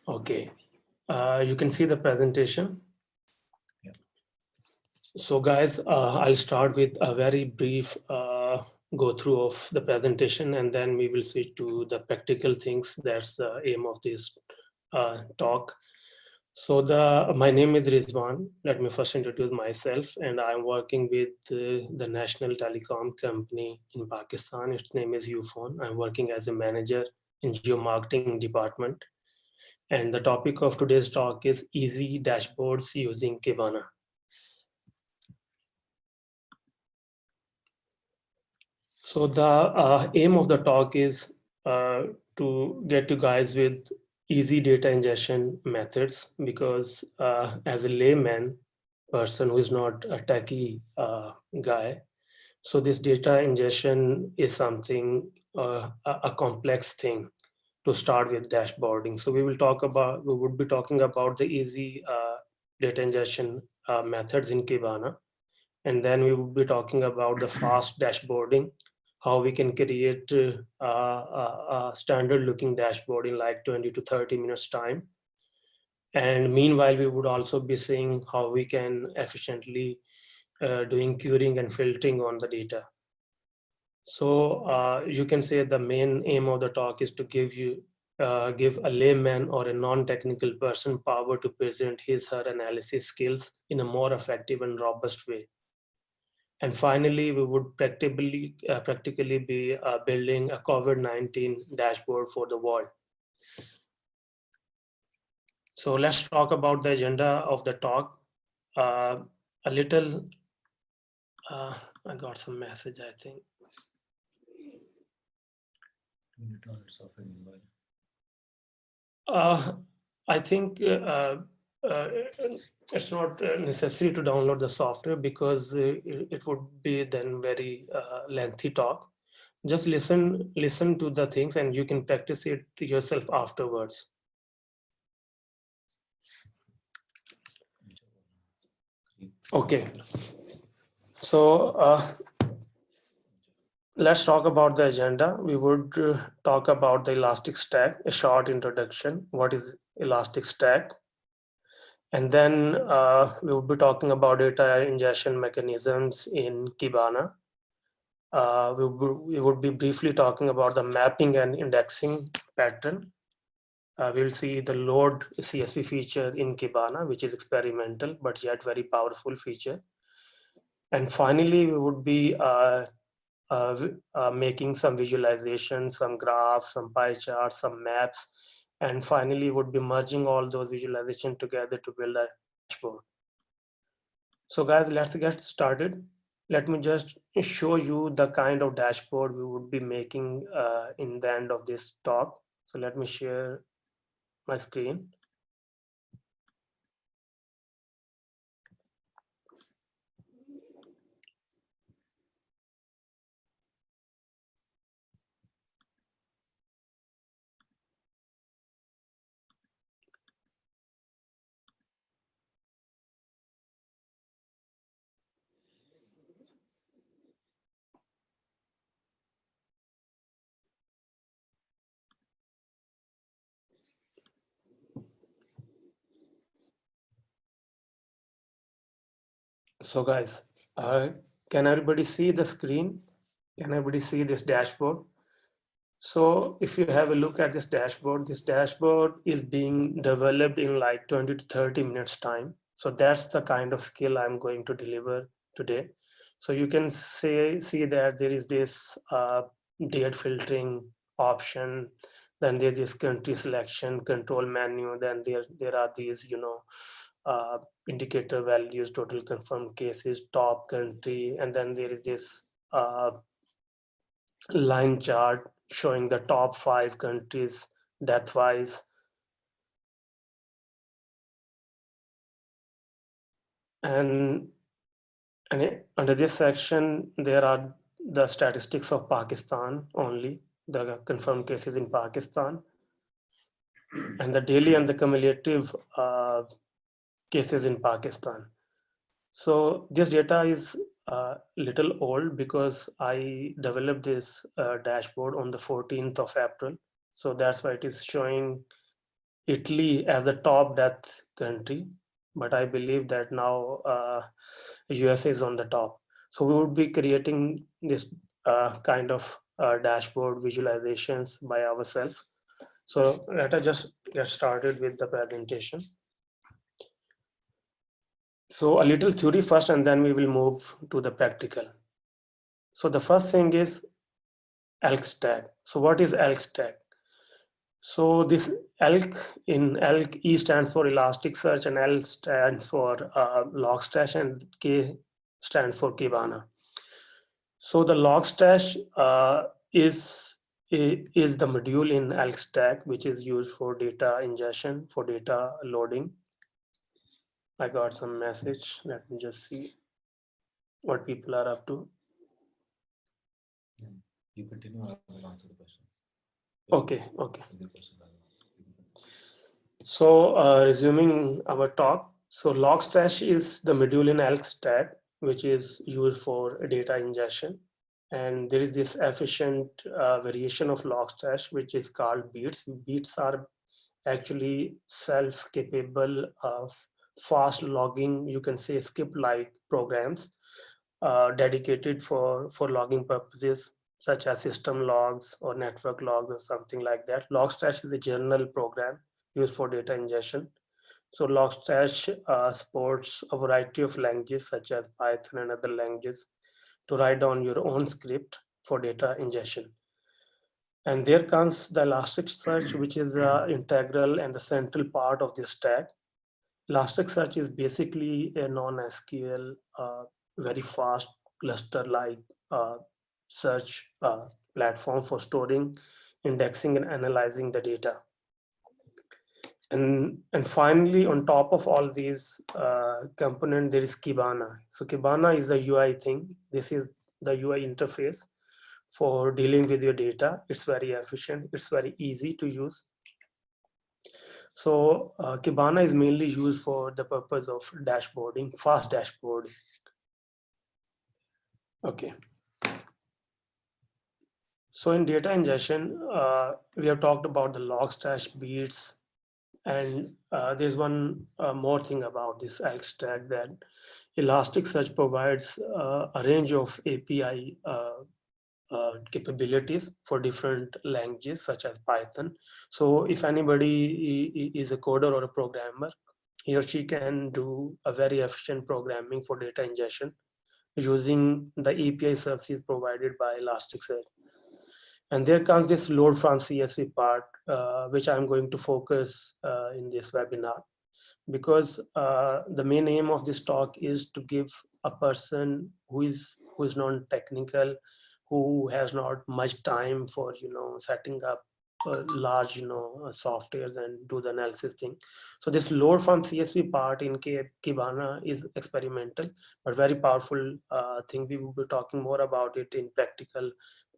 Okay, you can see the presentation. Yeah. So guys, I'll start with a very brief go through of the presentation, and then we will switch to the practical things. That's the aim of this talk. So my name is Rizwan. Let me first introduce myself, and I'm working with the national telecom company in Pakistan. Its name is Ufone. I'm working as a manager in geo-marketing department. And the topic of today's talk is easy dashboards using Kibana. So the aim of the talk is to get you guys with easy data ingestion methods, because as a layman person who is not a techie guy, so this data ingestion is something, a complex thing to start with dashboarding. So we would be talking about the easy data ingestion methods in Kibana, and then we will be talking about the fast dashboarding, how we can create a standard looking dashboard in like 20 to 30 minutes time. And meanwhile, we would also be seeing how we can efficiently doing querying and filtering on the data. So you can say the main aim of the talk is to give a layman or a non-technical person power to present his/her analysis skills in a more effective and robust way. And finally, we would practically be building a COVID-19 dashboard for the world. So let's talk about the agenda of the talk. Uh, a little, I got some message, I think. 2 software mobile. I think it's not necessary to download the software, because it would be then very lengthy talk. Just listen to the things, and you can practice it yourself afterwards. Okay, so let's talk about the agenda. We would talk about the Elastic Stack, a short introduction. What is Elastic Stack? And then we would be talking about data ingestion mechanisms in Kibana. We would be briefly talking about the mapping and indexing pattern. We'll see the load CSV feature in Kibana, which is experimental but yet very powerful feature. And finally, we would be making some visualization, some graphs, some pie charts, some maps, and finally would be merging all those visualization together to build a dashboard. So guys, let's get started. Let me just show you the kind of dashboard we would be making in the end of this talk. So let me share my screen. So guys, can everybody see the screen? Can everybody see this dashboard? So if you have a look at this dashboard is being developed in like 20 to 30 minutes time. So that's the kind of skill I'm going to deliver today. So you can see that there is this date filtering option, then there's this country selection control menu, then there are these, uh, indicator values, total confirmed cases, top country, and then there is this line chart showing the top 5 countries death wise. And, under this section, there are the statistics of Pakistan only, the confirmed cases in Pakistan, and the daily and the cumulative cases in Pakistan. So this data is little old, because I developed this dashboard on the 14th of April. So that's why it is showing Italy as the top death country, but I believe that now USA is on the top. So we would be creating this kind of dashboard visualizations by ourselves. So let us just get started with the presentation. So a little theory first, and then we will move to the practical. So the first thing is ELK stack. So what is ELK stack? So this ELK, in ELK, E stands for Elasticsearch and L stands for Logstash and K stands for Kibana. So the Logstash is the module in ELK stack which is used for data ingestion, for data loading. I got some message. Let me just see what people are up to. You continue, I will answer the questions. Okay, okay. The questions I will answer. So resuming our talk, so Logstash is the module in ELK stack which is used for data ingestion, and there is this efficient variation of Logstash which is called beats. Beats are actually self-capable of fast logging, you can say script-like programs dedicated for logging purposes such as system logs or network logs or something like that. Logstash is a general program used for data ingestion. So Logstash supports a variety of languages such as Python and other languages to write down your own script for data ingestion. And there comes the Elasticsearch, which is the integral and the central part of this stack. Elasticsearch is basically a non-SQL, very fast cluster-like search platform for storing, indexing, and analyzing the data. And finally, on top of all these components, there is Kibana. So Kibana is the UI thing. This is the UI interface for dealing with your data. It's very efficient. It's very easy to use. So Kibana is mainly used for the purpose of dashboarding, fast dashboarding. Okay. So in data ingestion, we have talked about the Logstash beats, and there's one more thing about this ELK stack, that Elasticsearch provides a range of API capabilities for different languages such as Python. So if anybody is a coder or a programmer, he or she can do a very efficient programming for data ingestion using the API services provided by Elasticsearch. And there comes this load from CSV part, which I'm going to focus in this webinar, because the main aim of this talk is to give a person who is non-technical, who has not much time for setting up large softwares and do the analysis thing. So this load from CSV part in Kibana is experimental but very powerful thing. We will be talking more about it in practical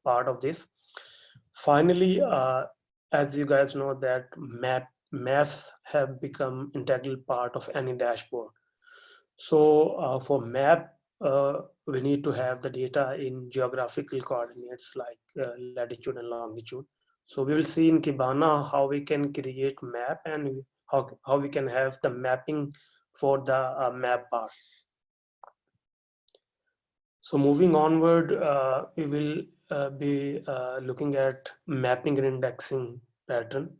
part of this. Finally, as you guys know that maps have become integral part of any dashboard. So for map, we need to have the data in geographical coordinates like latitude and longitude. So we will see in Kibana how we can create map and how we can have the mapping for the map part. So moving onward, we will be looking at mapping and indexing pattern.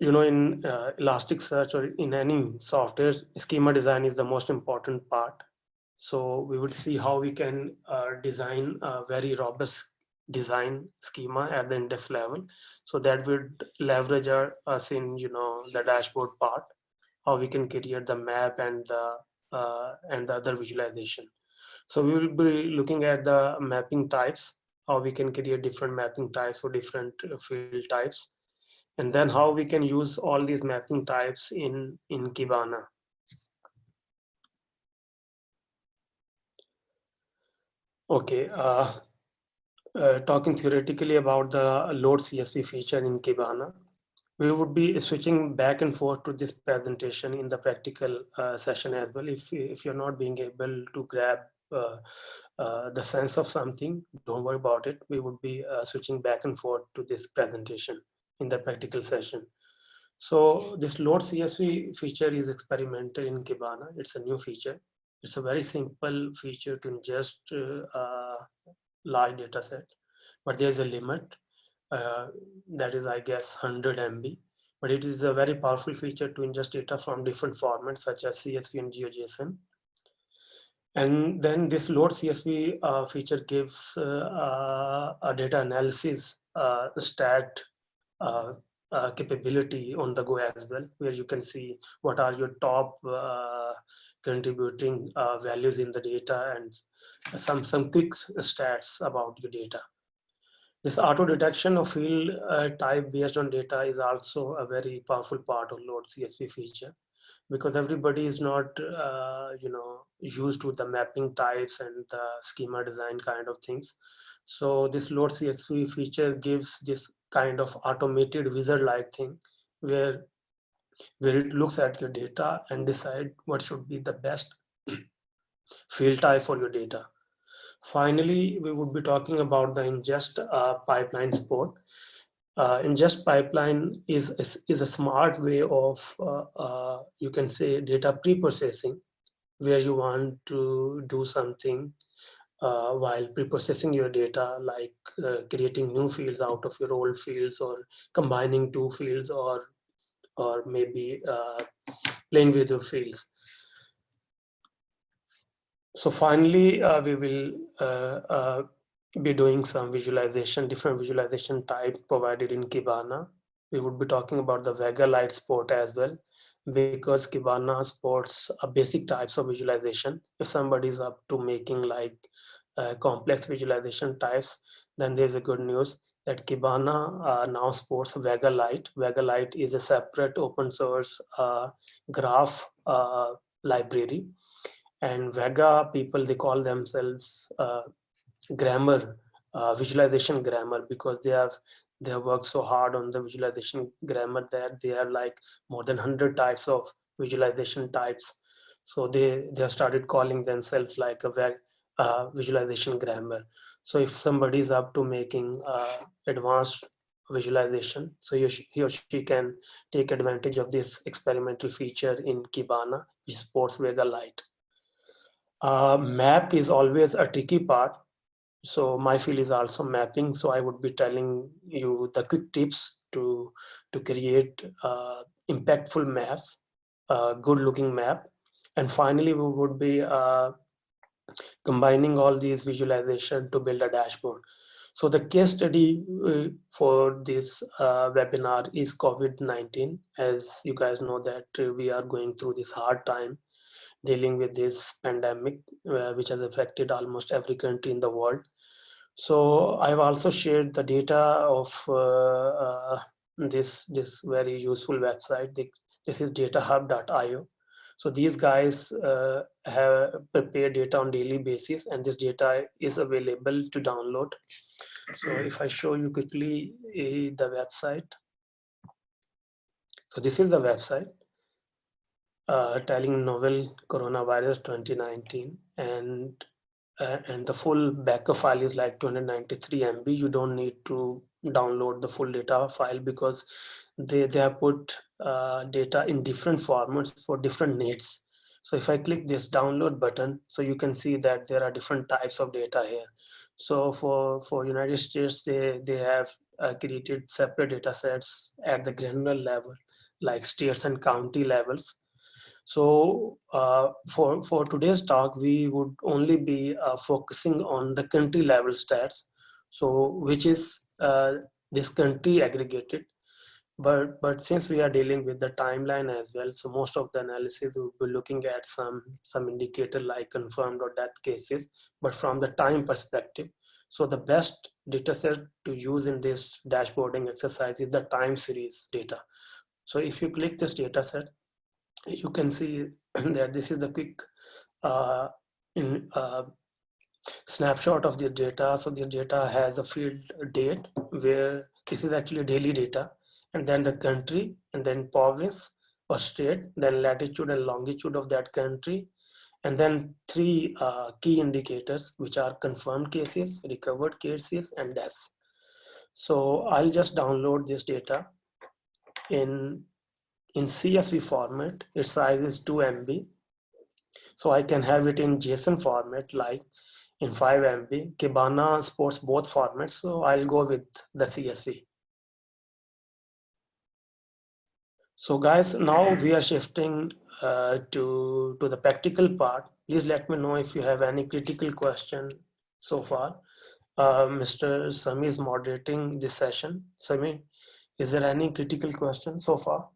In Elasticsearch or in any software, schema design is the most important part. So we would see how we can design a very robust design schema at the index level. So that would leverage us in the dashboard part, how we can create the map and the other visualization. So we will be looking at the mapping types, how we can create different mapping types for different field types, and then how we can use all these mapping types in Kibana. Okay, talking theoretically about the load CSV feature in Kibana, we would be switching back and forth to this presentation in the practical session as well. If you're not being able to grab the sense of something, don't worry about it. We would be switching back and forth to this presentation. in the practical session. So this load CSV feature is experimental in Kibana. It's a new feature. It's a very simple feature to ingest large data set, but there's a limit. That is, I guess, 100 MB. But it is a very powerful feature to ingest data from different formats such as CSV and GeoJSON. And then this load CSV feature gives a data analysis stat capability on the go as well, where you can see what are your top contributing values in the data and some quick stats about your data. This auto detection of field type based on data is also a very powerful part of load CSV feature, because everybody is not used to the mapping types and the schema design kind of things. So this load CSV feature gives this kind of automated wizard like thing where it looks at your data and decide what should be the best field type for your data. Finally, we would be talking about the ingest pipeline support. Ingest pipeline is a smart way of, you can say, data pre-processing, where you want to do something while pre-processing your data, like creating new fields out of your old fields, or combining two fields, or maybe playing with your fields. So finally, we will be doing some visualization, different visualization type provided in Kibana. We would be talking about the Vega Lite support as well, because Kibana supports basic types of visualization. If somebody is up to making like complex visualization types, then there's a good news that Kibana now supports Vega Lite. Vega Lite is a separate open source graph library, and Vega people, they call themselves grammar, visualization grammar, because they have worked so hard on the visualization grammar that they are like more than 100 types of visualization types. So they have started calling themselves like a visualization grammar. So if somebody is up to making advanced visualization, so he or she can take advantage of this experimental feature in Kibana, which supports Vega Lite. Map is always a tricky part. So my field is also mapping. So I would be telling you the quick tips to create impactful maps, good looking map. And finally, we would be combining all these visualization to build a dashboard. So the case study for this webinar is COVID-19. As you guys know that we are going through this hard time dealing with this pandemic, which has affected almost every country in the world. So I've also shared the data of this very useful website. This is datahub.io. So these guys have prepared data on daily basis, and this data is available to download. So if I show you quickly the website. So this is the website. Telling novel coronavirus 2019, and the full backup file is like 293 MB. You don't need to download the full data file, because they have put data in different formats for different needs. So if I click this download button, so you can see that there are different types of data here. So for United States, they have created separate data sets at the granular level, like states and county levels. So for today's talk, we would only be focusing on the country level stats, so which is this country aggregated. But since we are dealing with the timeline as well, so most of the analysis will be looking at some indicator like confirmed or death cases, but from the time perspective. So the best data set to use in this dashboarding exercise is the time series data. So if you click this data set, you can see that this is the quick uh, in, snapshot of the data. So the data has a field date, where this is actually daily data, and then the country, and then province or state, then latitude and longitude of that country, and then three key indicators, which are confirmed cases, recovered cases, and deaths. So I'll just download this data in CSV format. Its size is 2 MB. So I can have it in JSON format, like in 5 MB. Kibana supports both formats, so I'll go with the CSV. So guys, now we are shifting to the practical part. Please let me know if you have any critical question so far. Mr. Sami is moderating this session. Sami, is there any critical question so far?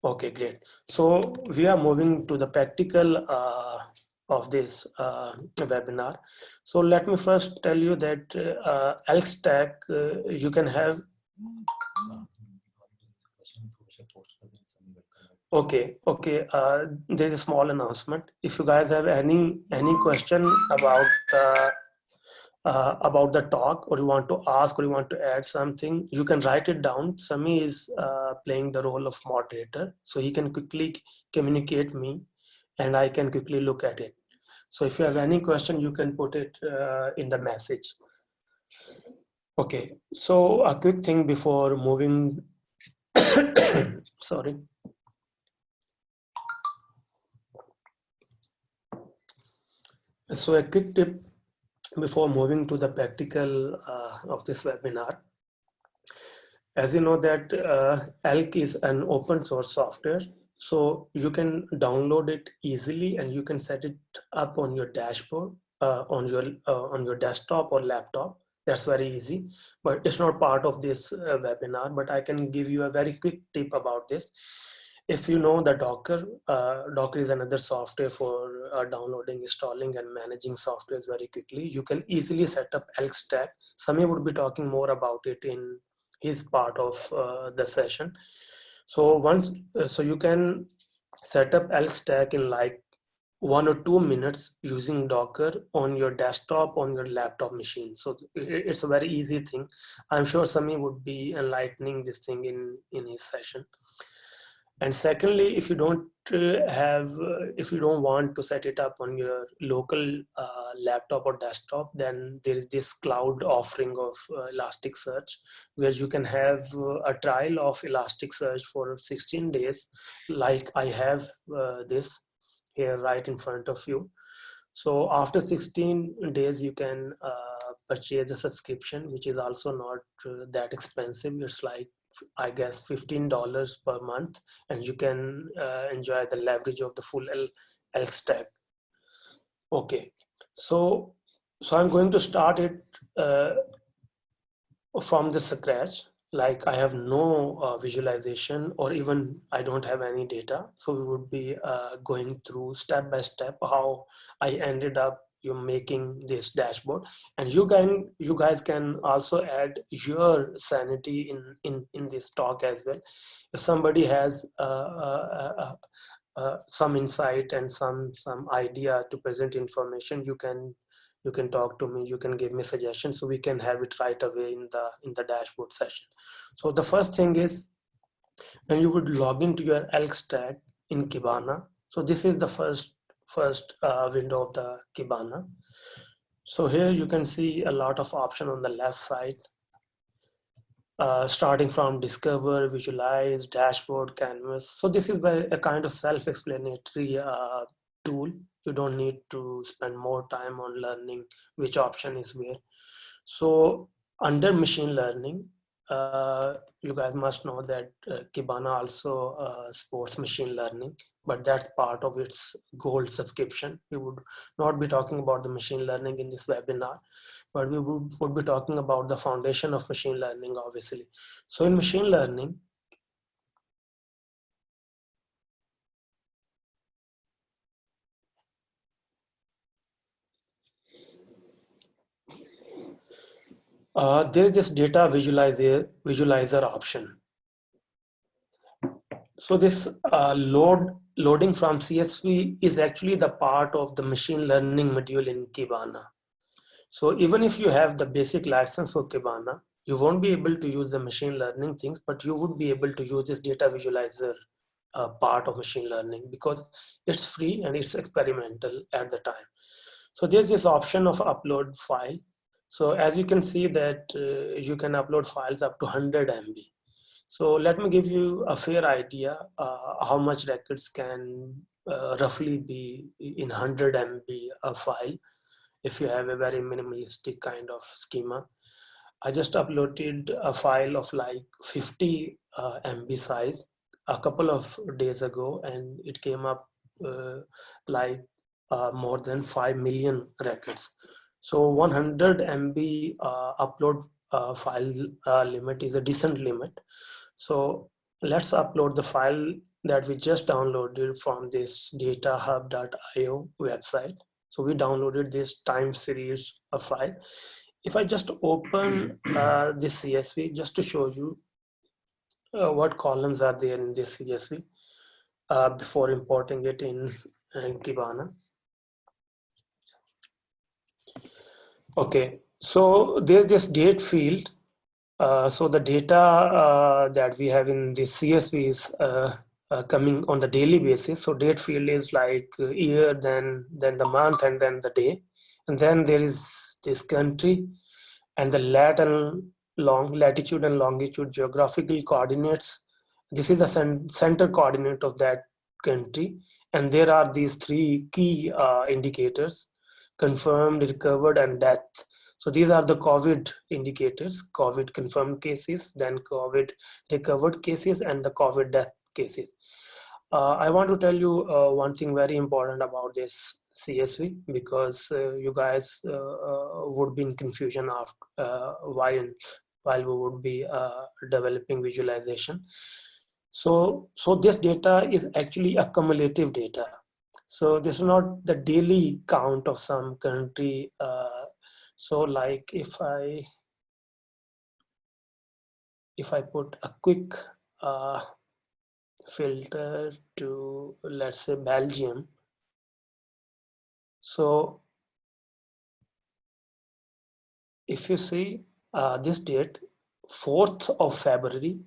Okay, great. So we are moving to the practical of this webinar. So let me first tell you that Elk Stack, you can have. Okay, okay. There's a small announcement. If you guys have any question about the talk, or you want to ask, or you want to add something, you can write it down. Sami is playing the role of moderator, so he can quickly communicate me, and I can quickly look at it. So if you have any question, you can put it in the message. Okay, so a quick thing before moving. Sorry. So a quick tip before moving to the practical of this webinar. As you know that Elk is an open source software, so you can download it easily and you can set it up on your dashboard, on your desktop or laptop. That's very easy, but it's not part of this webinar, but I can give you a very quick tip about this. If you know the Docker, Docker is another software for downloading, installing, and managing softwares very quickly. You can easily set up Elk Stack. Sami would be talking more about it in his part of the session. So so you can set up Elk Stack in like 1 or 2 minutes using Docker on your desktop, on your laptop machine. So it's a very easy thing. I'm sure Sami would be enlightening this thing in his session. And secondly, if you don't if you don't want to set it up on your local laptop or desktop, then there is this cloud offering of Elasticsearch, where you can have a trial of Elasticsearch for 16 days, like I have this here right in front of you. So after 16 days, you can purchase a subscription, which is also not that expensive. It's like, I guess, $15 per month, and you can enjoy the leverage of the full Elk Stack. Okay, so I'm going to start it from the scratch. Like I have no visualization, or even I don't have any data. So we would be going through step by step how I ended up making this dashboard, and you guys can also add your sanity in this talk as well. If somebody has some insight and some idea to present information, you can talk to me, you can give me suggestions, so we can have it right away in the dashboard session. So the first thing is, when you would log into your Elk Stack in Kibana. So this is the first window of the Kibana. So here you can see a lot of option on the left side, starting from discover, visualize, dashboard, canvas. So this is a kind of self-explanatory tool. You don't need to spend more time on learning which option is where. So under machine learning, you guys must know that Kibana also supports machine learning, but that's part of its gold subscription. We would not be talking about the machine learning in this webinar, but we would be talking about the foundation of machine learning, obviously. So in machine learning, there is this data visualizer option. So this loading from CSV is actually the part of the machine learning module in Kibana. So even if you have the basic license for Kibana, you won't be able to use the machine learning things, but you would be able to use this data visualizer part of machine learning, because it's free and it's experimental at the time. So there's this option of upload file. So as you can see that you can upload files up to 100 MB. So let me give you a fair idea how much records can roughly be in 100 MB a file if you have a very minimalistic kind of schema. I just uploaded a file of like 50 MB size a couple of days ago, and it came up uh, like more than 5 million records. So 100 MB upload file limit is a decent limit. So let's upload the file that we just downloaded from this datahub.io website. So we downloaded this time series of file. If I just open this CSV just to show you what columns are there in this CSV before importing it in Kibana. Okay, so there's this date field. So the data that we have in this CSV is coming on the daily basis. So date field is like year, then the month, and then the day. And then there is this country and the latitude and longitude geographical coordinates. This is the center coordinate of that country. And there are these three key indicators: confirmed, recovered, and death. So these are the COVID indicators: COVID confirmed cases, then COVID recovered cases, and the COVID death cases. I want to tell you one thing very important about this CSV, because you guys would be in confusion of while we would be developing visualization. So this data is actually a cumulative data. So this is not the daily count of some country. So like if I put a quick filter to, let's say, Belgium. So if you see this date, 4th of February,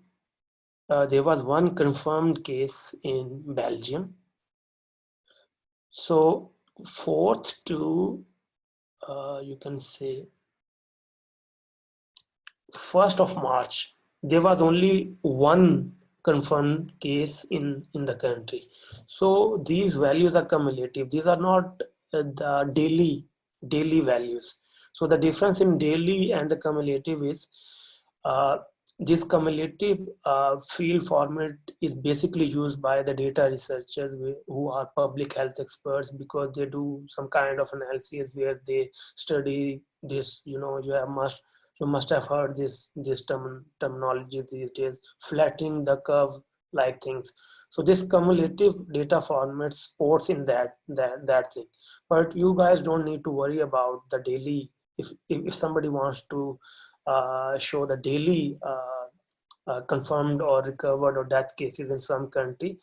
there was one confirmed case in Belgium. So 4th to, you can say, 1st of March, there was only one confirmed case in the country. So these values are cumulative. These are not the daily values. So the difference in daily and the cumulative is uh, this cumulative field format is basically used by the data researchers who are public health experts, because they do some kind of analysis where they study this. You must have heard this terminology these days: flattening the curve like things. So this cumulative data format supports in that thing. But you guys don't need to worry about the daily. If somebody wants to show the daily confirmed or recovered or death cases in some country,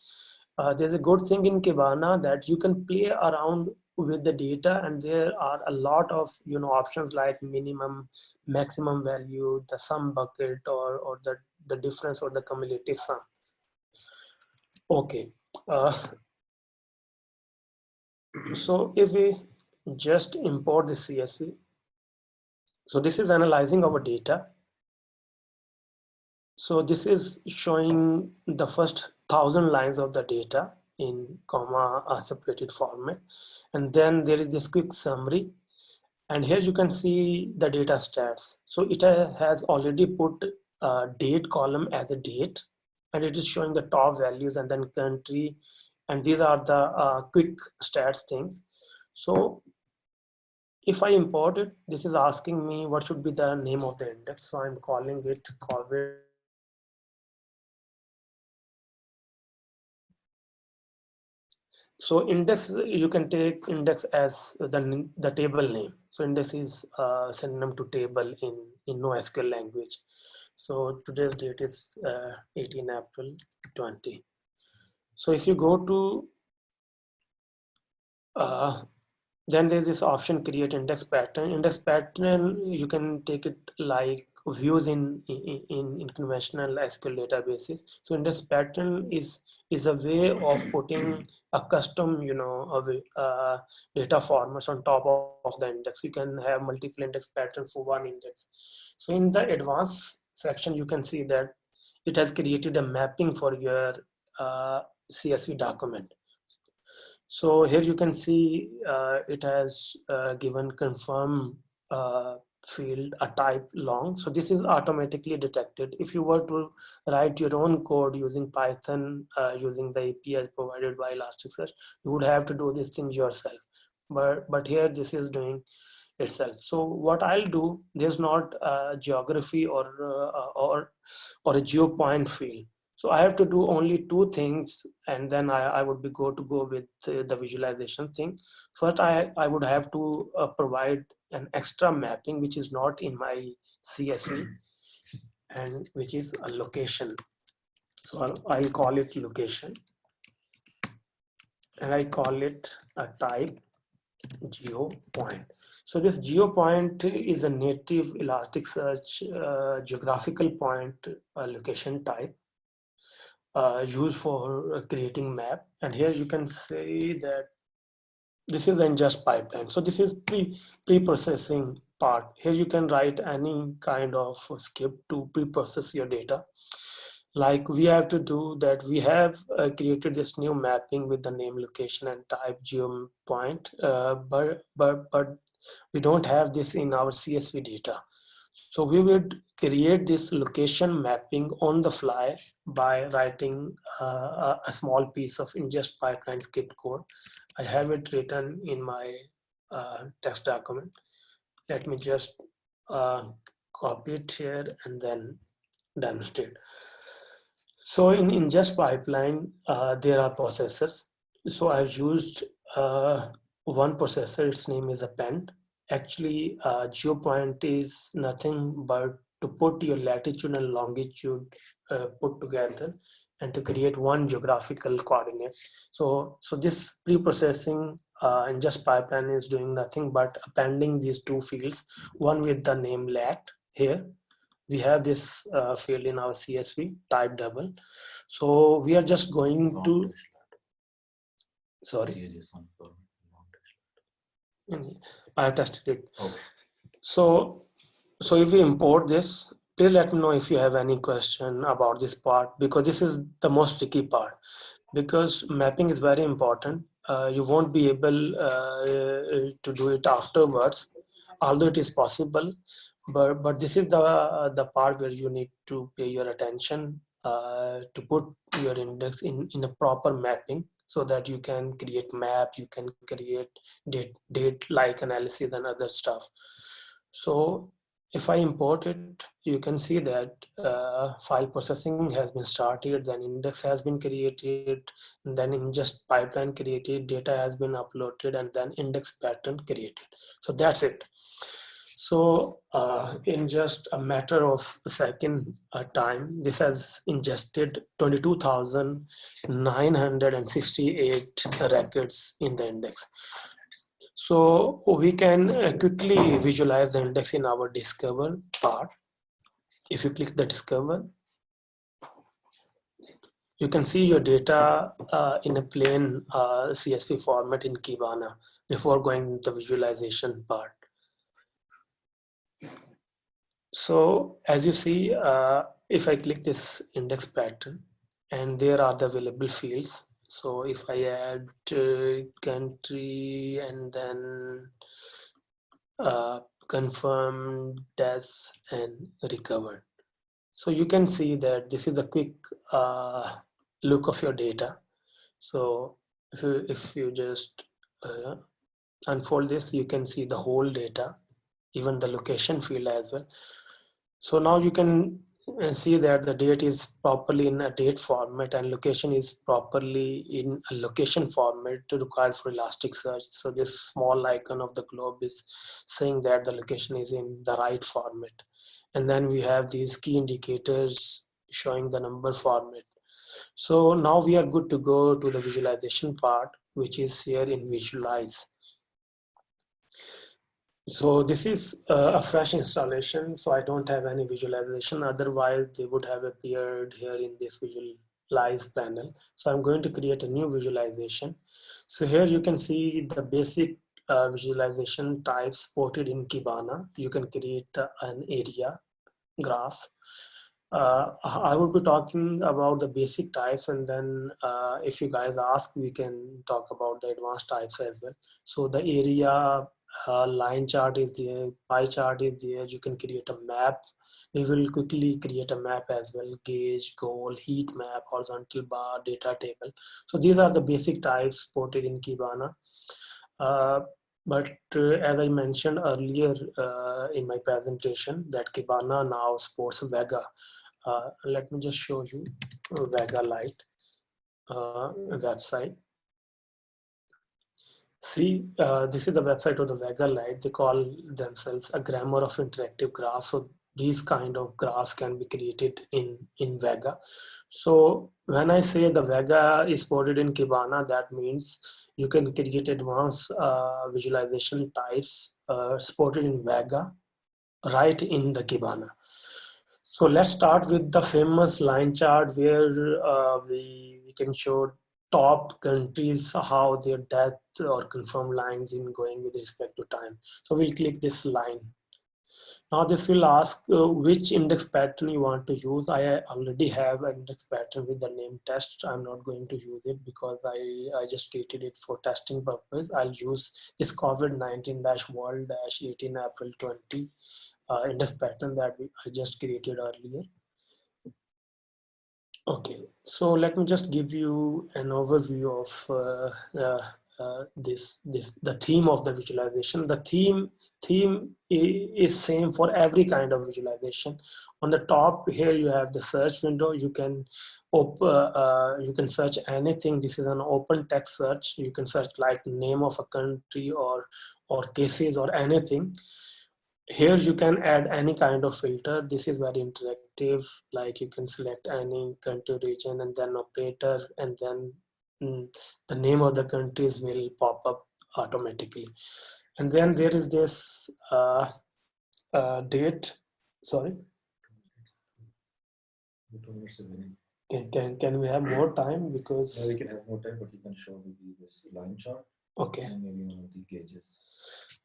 there's a good thing in Kibana that you can play around with the data, and there are a lot of options like minimum, maximum value, the sum bucket, or the difference or the cumulative sum. Okay, so if we just import the CSV, so this is analyzing our data. So this is showing the first 1,000 lines of the data in comma separated format, and then there is this quick summary, and here you can see the data stats. So it has already put date column as a date, and it is showing the top values and then country, and these are the quick stats things. So if I import it, this is asking me what should be the name of the index. So I'm calling it COVID. So index, you can take index as the table name. So index is synonym to table in NoSQL language. So today's date is 18 April 20. So if you go to Then there's this option, create index pattern. Index pattern, you can take it like views in conventional SQL databases. So index pattern is a way of putting a custom, data formats on top of the index. You can have multiple index patterns for one index. So in the advanced section, you can see that it has created a mapping for your CSV document. So here you can see it has given confirm field a type long. So this is automatically detected. If you were to write your own code using Python, using the APIs provided by Elasticsearch, you would have to do these things yourself. But here this is doing itself. So what I'll do, there's not a geography or a geo point field. So I have to do only two things, and then I would be go with the visualization thing. First, I would have to provide an extra mapping, which is not in my CSV, and which is a location. So I'll call it location, and I call it a type geo point. So this geo point is a native Elasticsearch geographical point location type used for creating map. And here you can say that this is the ingest pipeline. So this is pre-processing part. Here you can write any kind of script to pre-process your data. Like we have to do that, we have created this new mapping with the name, location, and type geo point, but we don't have this in our CSV data. So we would create this location mapping on the fly by writing a small piece of ingest pipeline script code. I have it written in my text document. Let me just copy it here and then demonstrate. So in ingest pipeline, there are processors. So I've used one processor, its name is append. Actually, geopoint is nothing but to put your latitude and longitude put together and to create one geographical coordinate. So this pre-processing ingest pipeline is doing nothing but appending these two fields, one with the name lat here. We have this field in our CSV type double. So we are just going Long to, dash sorry, JSON for long dash. I have tested it. Okay. So if we import this, please let me know if you have any question about this part, because this is the most tricky part, because mapping is very important. You won't be able to do it afterwards, although it is possible, but this is the part where you need to pay your attention to put your index in a proper mapping, so that you can create maps, you can create date like analysis and other stuff. So if I import it, you can see that file processing has been started, then index has been created, then ingest pipeline created, data has been uploaded, and then index pattern created. So that's it. So in just a matter of a second time, this has ingested 22,968 records in the index. So we can quickly visualize the index in our discover part. If you click the discover, you can see your data in a plain CSV format in Kibana before going to the visualization part. So as you see, if I click this index pattern, and there are the available fields. So if I add country and then confirmed, deaths, and recovered. So you can see that this is a quick look of your data. So if you just unfold this, you can see the whole data, even the location field as well. So now you can see that the date is properly in a date format and location is properly in a location format required for Elasticsearch. So this small icon of the globe is saying that the location is in the right format. And then we have these key indicators showing the number format. So now we are good to go to the visualization part, which is here in visualize. So this is a fresh installation, so I don't have any visualization. Otherwise, they would have appeared here in this visualize panel. So I'm going to create a new visualization. So here you can see the basic visualization types supported in Kibana. You can create an area graph. I will be talking about the basic types, and then if you guys ask, we can talk about the advanced types as well. So the area line chart is there, pie chart is there. You can create a map. We will quickly create a map as well: gauge, goal, heat map, horizontal bar, data table. So these are the basic types supported in Kibana. Uh, but as I mentioned earlier in my presentation, that Kibana now supports Vega. Let me just show you Vega Lite website. See, this is the website of the Vega Lite. They call themselves a grammar of interactive graphs. So these kind of graphs can be created in Vega. So when I say the Vega is supported in Kibana, that means you can create advanced visualization types supported in Vega right in the Kibana. So let's start with the famous line chart where we can show top countries how their death or confirmed lines in going with respect to time. So we'll click this line. Now this will ask which index pattern you want to use. I already have an index pattern with the name test. I'm not going to use it because I just created it for testing purpose. I'll use this COVID-19-world-18 April 20 index pattern that I just created earlier. Okay, so let me just give you an overview of the theme of the visualization. The theme is same for every kind of visualization. On the top here you have the search window. You can search anything. This is an open text search. You can search like name of a country or cases or anything. Here you can add any kind of filter. This is very interactive, like you can select any country, region, and then operator, and then the name of the countries will pop up automatically. And then there is this date. Sorry, can we have more time? Because Yeah, we can have more time, but you can show maybe this line chart okay. and maybe one of the gauges.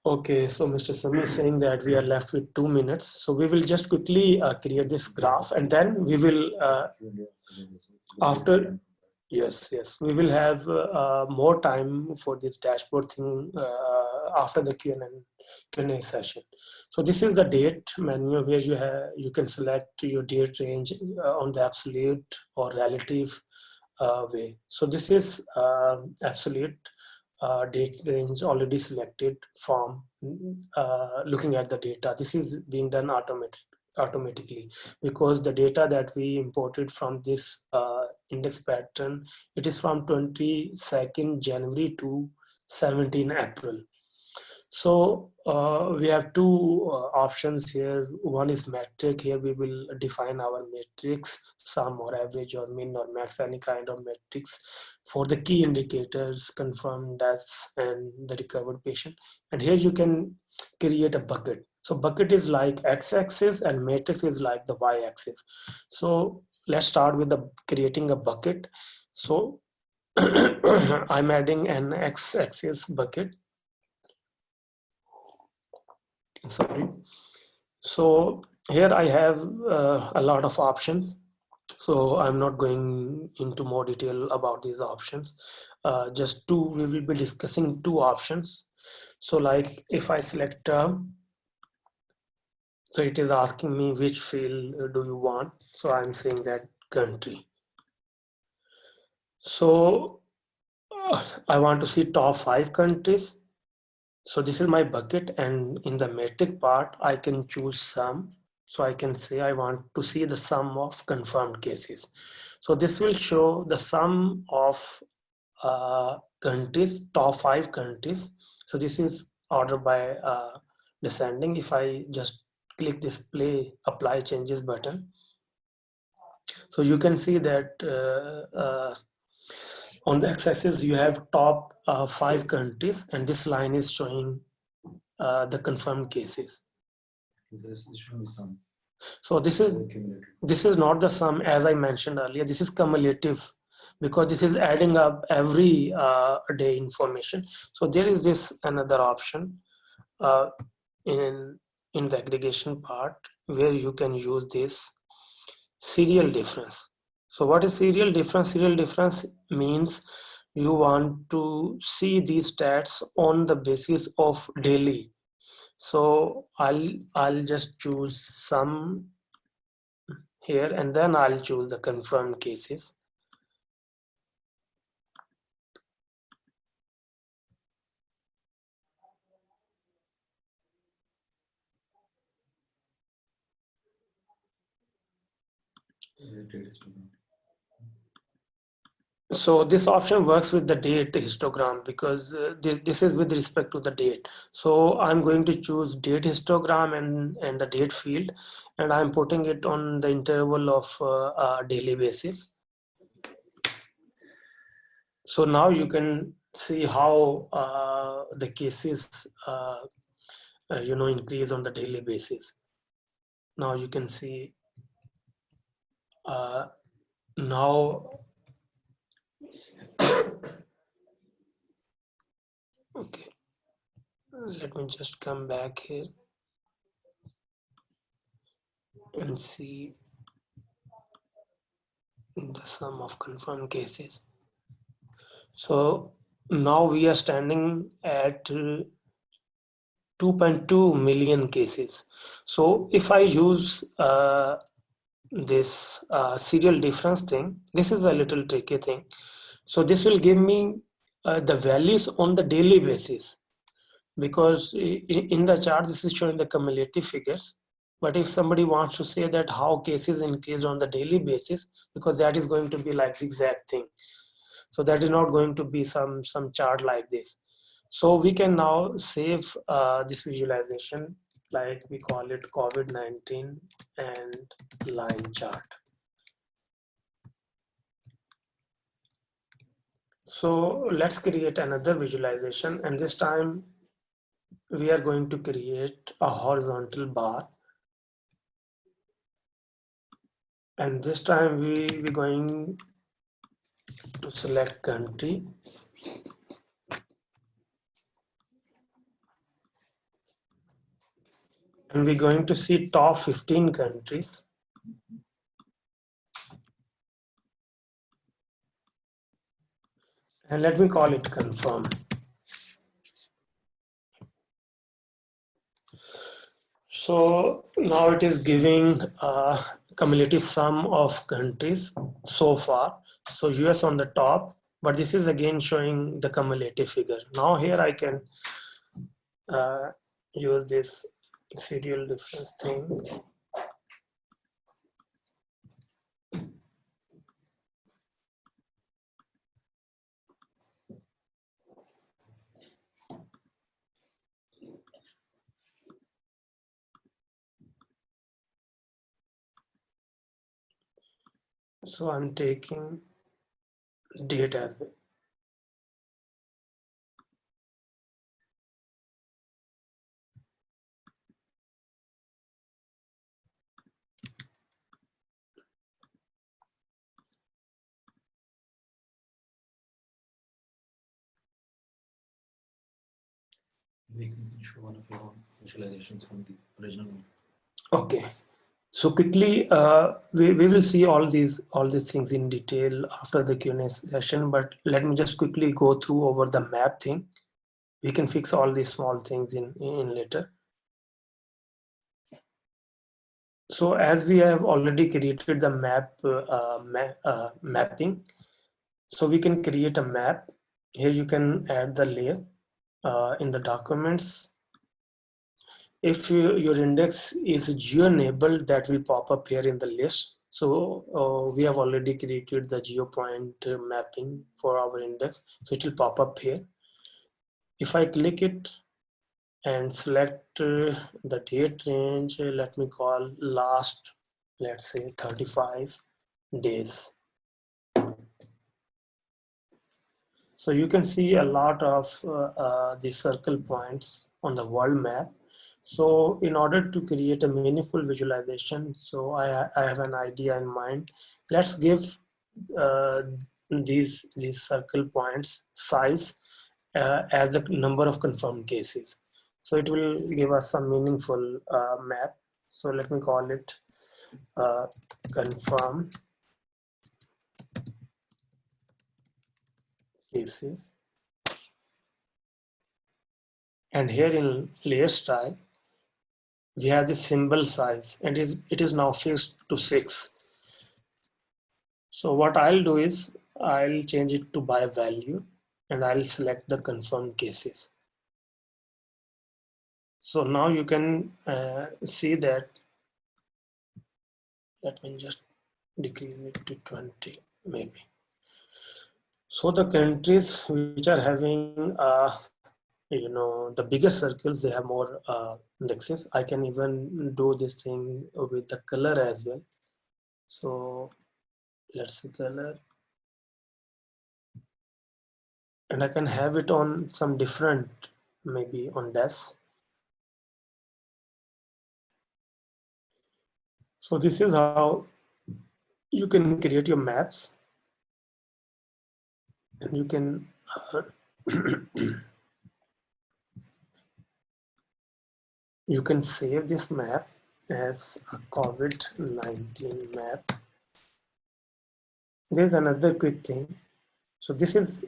Okay, so Mr. Sami is saying that we are left with 2 minutes. So we will just quickly create this graph, and then we will after. Yes, we will have more time for this dashboard thing after the Q&A session. So this is the date menu where you can select your date range on the absolute or relative way. So this is absolute date range already selected from looking at the data. This is being done automatically because the data that we imported from this index pattern, it is from 22nd January to 17 April. So we have two options here. One is metric. Here we will define our metrics, sum or average or min or max, any kind of metrics for the key indicators, confirmed deaths and the recovered patient. And here you can create a bucket. So bucket is like x-axis and matrix is like the y-axis. So let's start with the creating a bucket. So I'm adding an x-axis bucket. Sorry. So here I have a lot of options. So I'm not going into more detail about these options. Just two, we will be discussing two options. So like if I select term, so it is asking me which field do you want. So I'm saying that country. So I want to see top 5 countries. So this is my bucket, and in the metric part, I can choose sum. So I can say I want to see the sum of confirmed cases. So this will show the sum of countries, top 5 countries. So this is ordered by descending. If I just click this apply changes button, so you can see that on the x-axis you have top 5 countries, and this line is showing the confirmed cases. This should be sum. So this is Cumulative. not the sum as I mentioned earlier. This is cumulative because this is adding up every day information. So there is this another option uh, in the aggregation part where you can use this serial difference. So what is serial difference? Serial difference means you want to see these stats on the basis of daily. So I'll just choose some here and then I'll choose the confirmed cases. So this option works with the date histogram because this is with respect to the date. So I'm going to choose date histogram and the date field, and I'm putting it on the interval of daily basis. So now you can see how the cases increase on the daily basis. Now you can see now okay, let me just come back here and see the sum of confirmed cases. So now we are standing at 2.2 million cases. So if I use this serial difference thing, this is a little tricky thing. So this will give me the values on the daily basis, because in the chart this is showing the cumulative figures. But if somebody wants to say that how cases increase on the daily basis, because that is going to be like zigzag thing, so that is not going to be some chart like this. So we can now save this visualization, like we call it COVID-19 and line chart. So let's create another visualization, and this time we are going to create a horizontal bar, and this time we're going to select country, and we're going to see top 15 countries. And let me call it confirm. So now it is giving a cumulative sum of countries so far. So US on the top, but this is again showing the cumulative figure. Now here I can use this serial difference thing. So I'm taking date as well. We can show one of your own visualizations from the original one. Okay. So quickly, we will see all these things in detail after the Q&A session, but let me just quickly go through over the map thing. We can fix all these small things in later. So as we have already created the mapping, so we can create a map. Here you can add the layer in the documents. If your index is geo-enabled, that will pop up here in the list. So we have already created the geo point mapping for our index, so it will pop up here. If I click it and select the date range, let me call last, let's say 35 days. So you can see a lot of these circle points on the world map. So in order to create a meaningful visualization, so I have an idea in mind. Let's give uh, these circle points size as the number of confirmed cases. So it will give us some meaningful map. So let me call it confirm cases. And here in layer style, we have the symbol size, and it is now fixed to 6. So what I'll do is I'll change it to by value, and I'll select the confirmed cases. So now you can see that. Let me just decrease it to 20 maybe. So the countries which are having the bigger circles, they have more indexes. I can even do this thing with the color as well. So let's see color, and I can have it on some different, maybe on DES. So this is how you can create your maps, and you can you can save this map as a COVID-19 map. There's another quick thing. So this is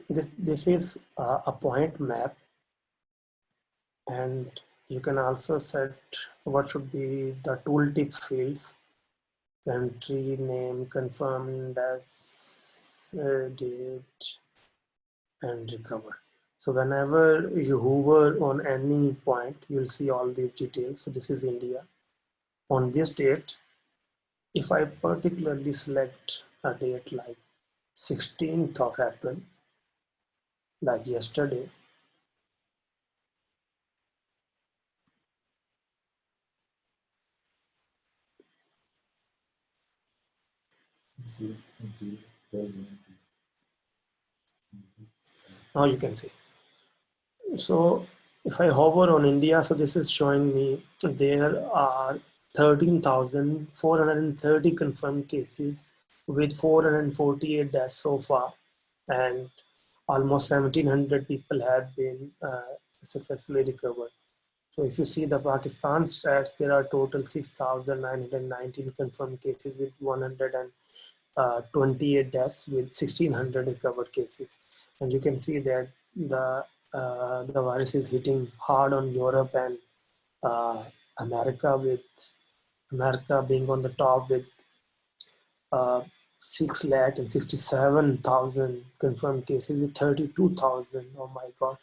a point map, and you can also set what should be the tooltip fields. Country name confirmed as date and recover. So whenever you hover on any point, you'll see all these details. So this is India. On this date, if I particularly select a date like 16th of April, like yesterday, now you can see. So if I hover on India, so this is showing me there are 13,430 confirmed cases with 448 deaths so far, and almost 1,700 people have been successfully recovered. So if you see the Pakistan stats, there are total 6,919 confirmed cases with 128 deaths with 1,600 recovered cases. And you can see that the virus is hitting hard on Europe and uh, America, with America being on the top with uh, 6,67,000 confirmed cases with 32,000. Oh my God,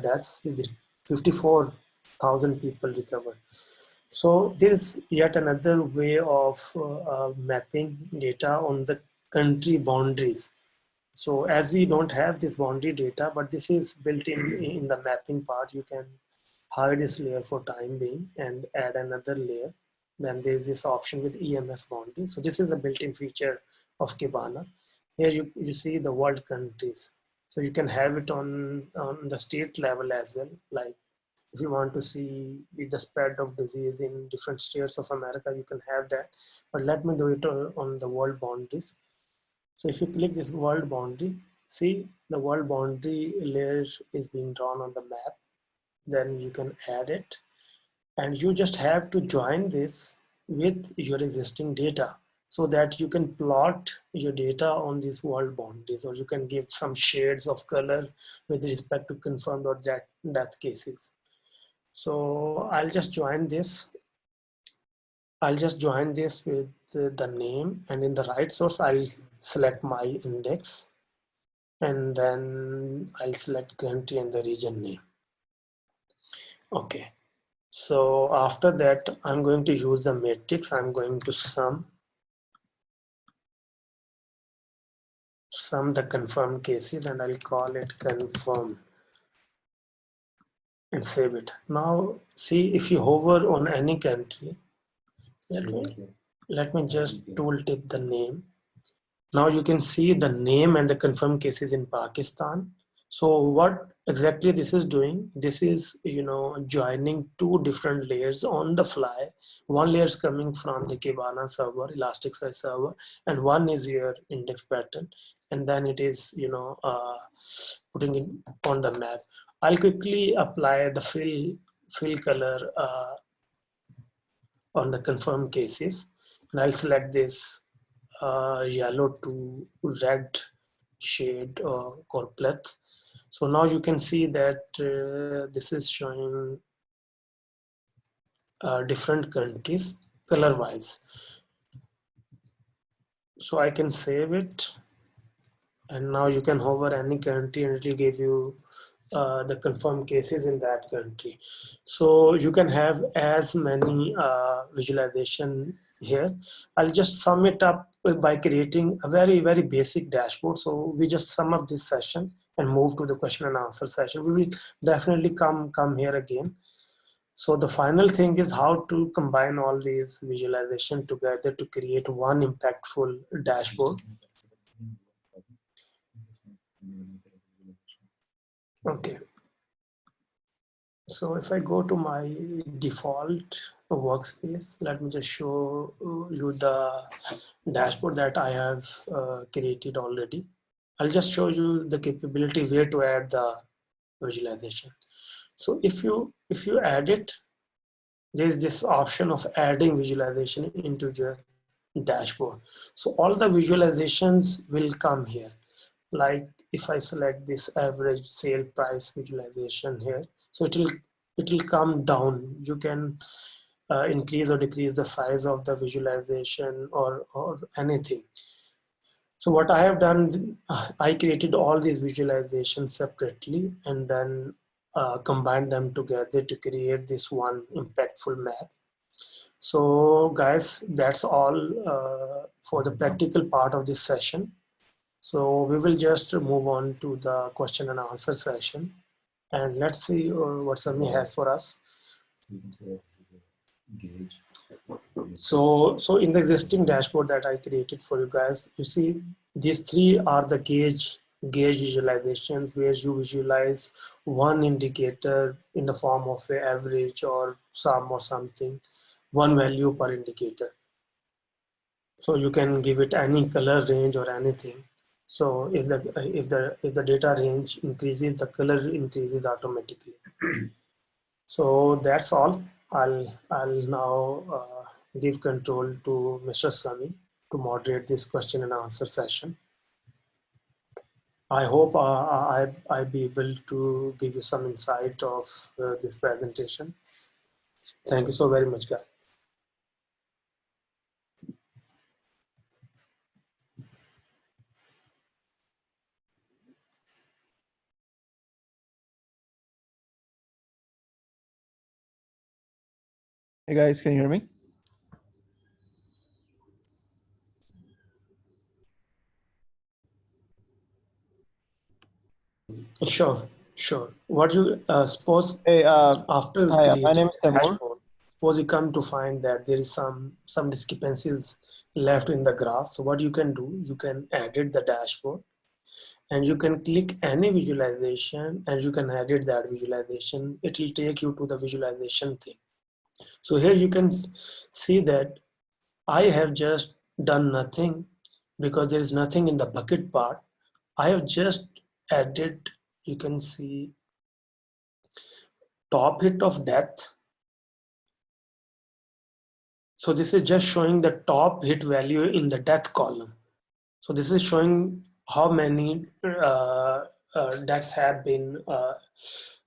deaths with 54,000 people recovered. So there is yet another way of mapping data on the country boundaries. So as we don't have this boundary data, but this is built in the mapping part, you can hide this layer for time being and add another layer. Then there's this option with EMS boundary. So this is a built-in feature of Kibana. Here you see the world countries. So you can have it on the state level as well. Like if you want to see the spread of disease in different states of America, you can have that. But let me do it on the world boundaries. So if you click this world boundary, see the world boundary layer is being drawn on the map. Then you can add it, and you just have to join this with your existing data so that you can plot your data on these world boundaries, or you can give some shades of color with respect to confirmed or death cases. So I'll just join this. I'll just join this with the name, and in the right source, I'll select my index, and then I'll select country and the region name. Okay. So after that, I'm going to use the matrix. I'm going to sum the confirmed cases, and I'll call it confirm and save it. Now, see if you hover on any country, let me just tooltip the name. Now you can see the name and the confirmed cases in Pakistan. So what exactly this is doing? This is, joining two different layers on the fly. One layer is coming from the Kibana server, Elasticsearch server, and one is your index pattern. And then it is, putting it on the map. I'll quickly apply the fill color on the confirmed cases. And I'll select this yellow to red shade called pleth. So now you can see that this is showing different countries color wise. So I can save it, and now you can hover any country and it will give you the confirmed cases in that country. So you can have as many visualization here. I'll just sum it up by creating a very, very basic dashboard. So we just sum up this session and move to the question and answer session. We will definitely come here again. So the final thing is how to combine all these visualization together to create one impactful dashboard. Okay. So if I go to my default workspace, let me just show you the dashboard that I have created already. I'll just show you the capability where to add the visualization. So if you add it, there's this option of adding visualization into your dashboard. So all the visualizations will come here. Like if I select this average sale price visualization here, so it will come down. You can increase or decrease the size of the visualization or anything. So what I have done, I created all these visualizations separately and then combined them together to create this one impactful map. So guys, that's all for the practical part of this session. So we will just move on to the question and answer session, and let's see what Sami has for us. You can say that this is a gauge. So in the existing dashboard that I created for you guys, you see these three are the gauge visualizations where you visualize one indicator in the form of an average or sum or something, one value per indicator. So you can give it any color range or anything. So if the data range increases, the color increases automatically. So that's all. I'll now give control to Mr. Sami to moderate this question and answer session. I hope I'll be able to give you some insight of this presentation. Thank you so very much, guys. Hey guys, can you hear me? Sure. What you suppose Hey, after hi, my creating name is the Timur. dashboard, suppose you come to find that there is some discrepancies left in the graph. So what you can do, you can edit the dashboard and you can click any visualization and you can edit that visualization. It will take you to the visualization thing. So here you can see that I have just done nothing because there is nothing in the bucket part. I have just added, you can see top hit of depth. So this is just showing the top hit value in the death column. So this is showing how many deaths have been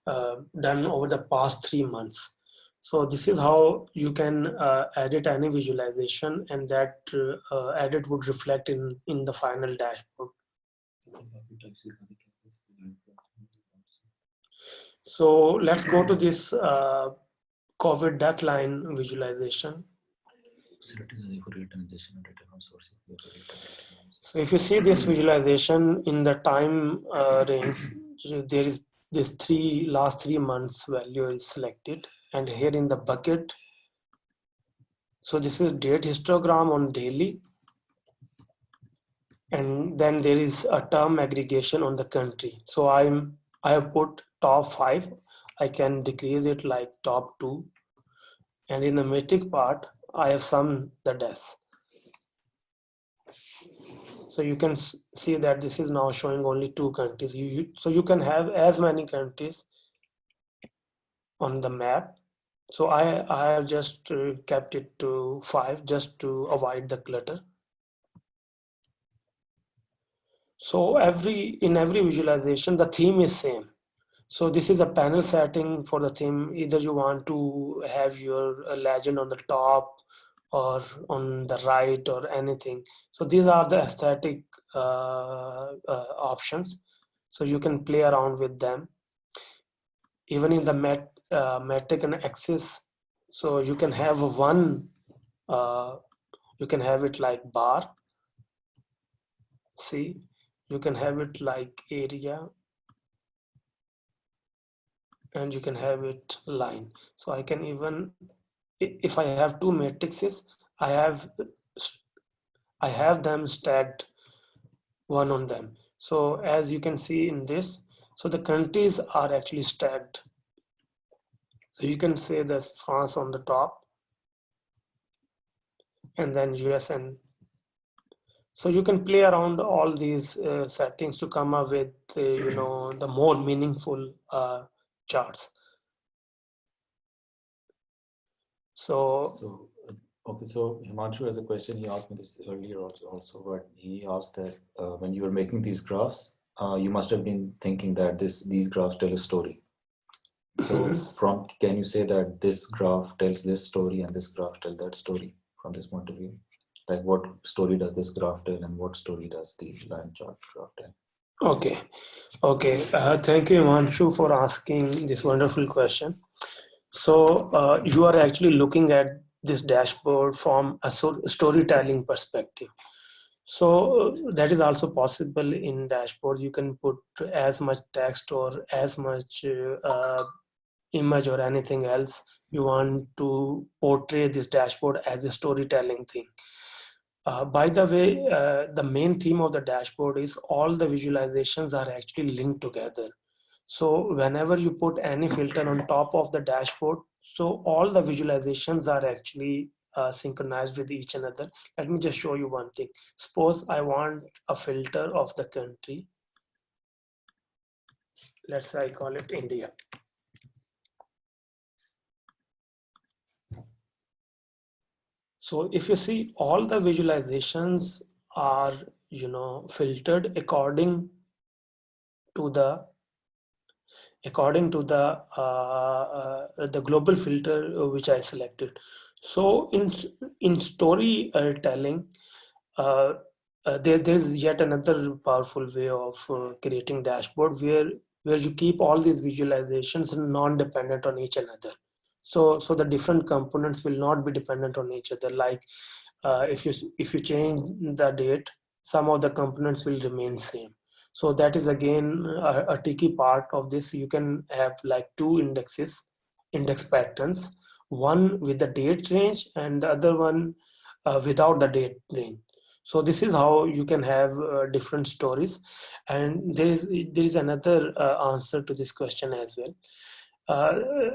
done over the past 3 months. So this is how you can edit any visualization, and that edit would reflect in the final dashboard. So let's go to this COVID death line visualization. So if you see this visualization in the time range, there is this last 3 months value is selected, and here in the bucket, so this is date histogram on daily. and then there is a term aggregation on the country. So I have put top 5. I can decrease it like top 2, and in the metric part I have summed the deaths. So you can see that this is now showing only 2 countries. So you can have as many countries on the map. So I have just kept it to 5 just to avoid the clutter. So in every visualization, the theme is same. So this is a panel setting for the theme. Either you want to have your legend on the top or on the right or anything. So these are the aesthetic options. So you can play around with them. Even in the metric and axis, so you can have one, you can have it like bar. See, you can have it like area, and you can have it line. So I can even, if I have 2 matrices, I have them stacked one on them. So as you can see in this, so the countries are actually stacked. So you can say there's France on the top, and then US, and so you can play around all these settings to come up with the more meaningful charts. So, okay, so Himanshu has a question. He asked me this earlier also, but he asked that when you were making these graphs, you must have been thinking that these graphs tell a story. So can you say that this graph tells this story and this graph tells that story from this point of view? Like what story does this graph tell and what story does the line chart graph tell? Okay. Thank you, Himanshu, for asking this wonderful question. So you are actually looking at this dashboard from a storytelling perspective. So that is also possible in dashboard. You can put as much text or as much image or anything else you want to portray this dashboard as a storytelling thing. By the way, the main theme of the dashboard is all the visualizations are actually linked together. So whenever you put any filter on top of the dashboard, so all the visualizations are actually synchronized with each another. Let me just show you one thing. Suppose I want a filter of the country. Let's say I call it India. So if you see, all the visualizations are filtered according to the global filter which I selected. So in storytelling, there is yet another powerful way of creating dashboard where you keep all these visualizations non-dependent on each another. So the different components will not be dependent on each other. Like if you change the date, some of the components will remain same. So that is again a tricky part of this. You can have like 2 index patterns, one with the date range and the other one without the date range. So this is how you can have different stories. And there is another answer to this question as well.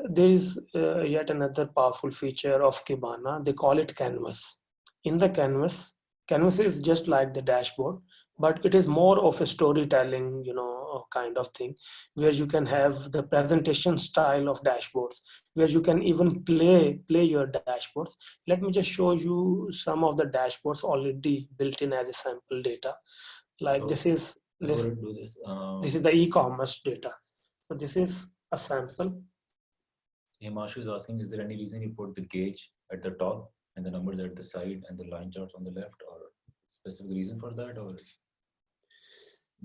There is yet another powerful feature of Kibana. They call it Canvas. In the Canvas is just like the dashboard, but it is more of a storytelling, kind of thing, where you can have the presentation style of dashboards, where you can even play your dashboards. Let me just show you some of the dashboards already built in as a sample data. Like So, this is this do this. this is the e-commerce data. So this is a sample. Himanshu is asking, is there any reason you put the gauge at the top and the numbers at the side and the line charts on the left, or specific reason for that, or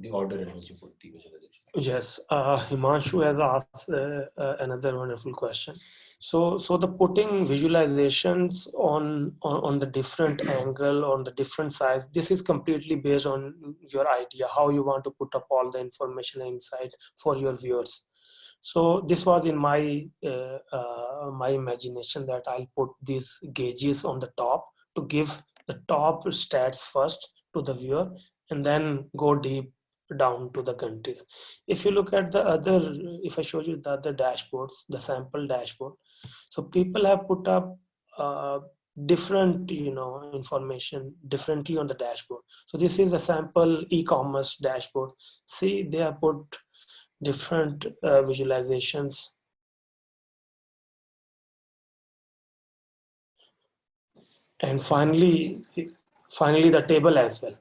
the order in which you put the visualization? Yes, Himanshu has asked another wonderful question. So the putting visualizations on the different angle, on the different size, this is completely based on your idea, how you want to put up all the information inside for your viewers. So this was in my imagination that I'll put these gauges on the top to give the top stats first to the viewer, and then go deep down to the countries. If you look at the other, if I show you the other dashboards, the sample dashboard, so people have put up different, information differently on the dashboard. So this is a sample e-commerce dashboard. See, they have put different visualizations. And finally the table as well.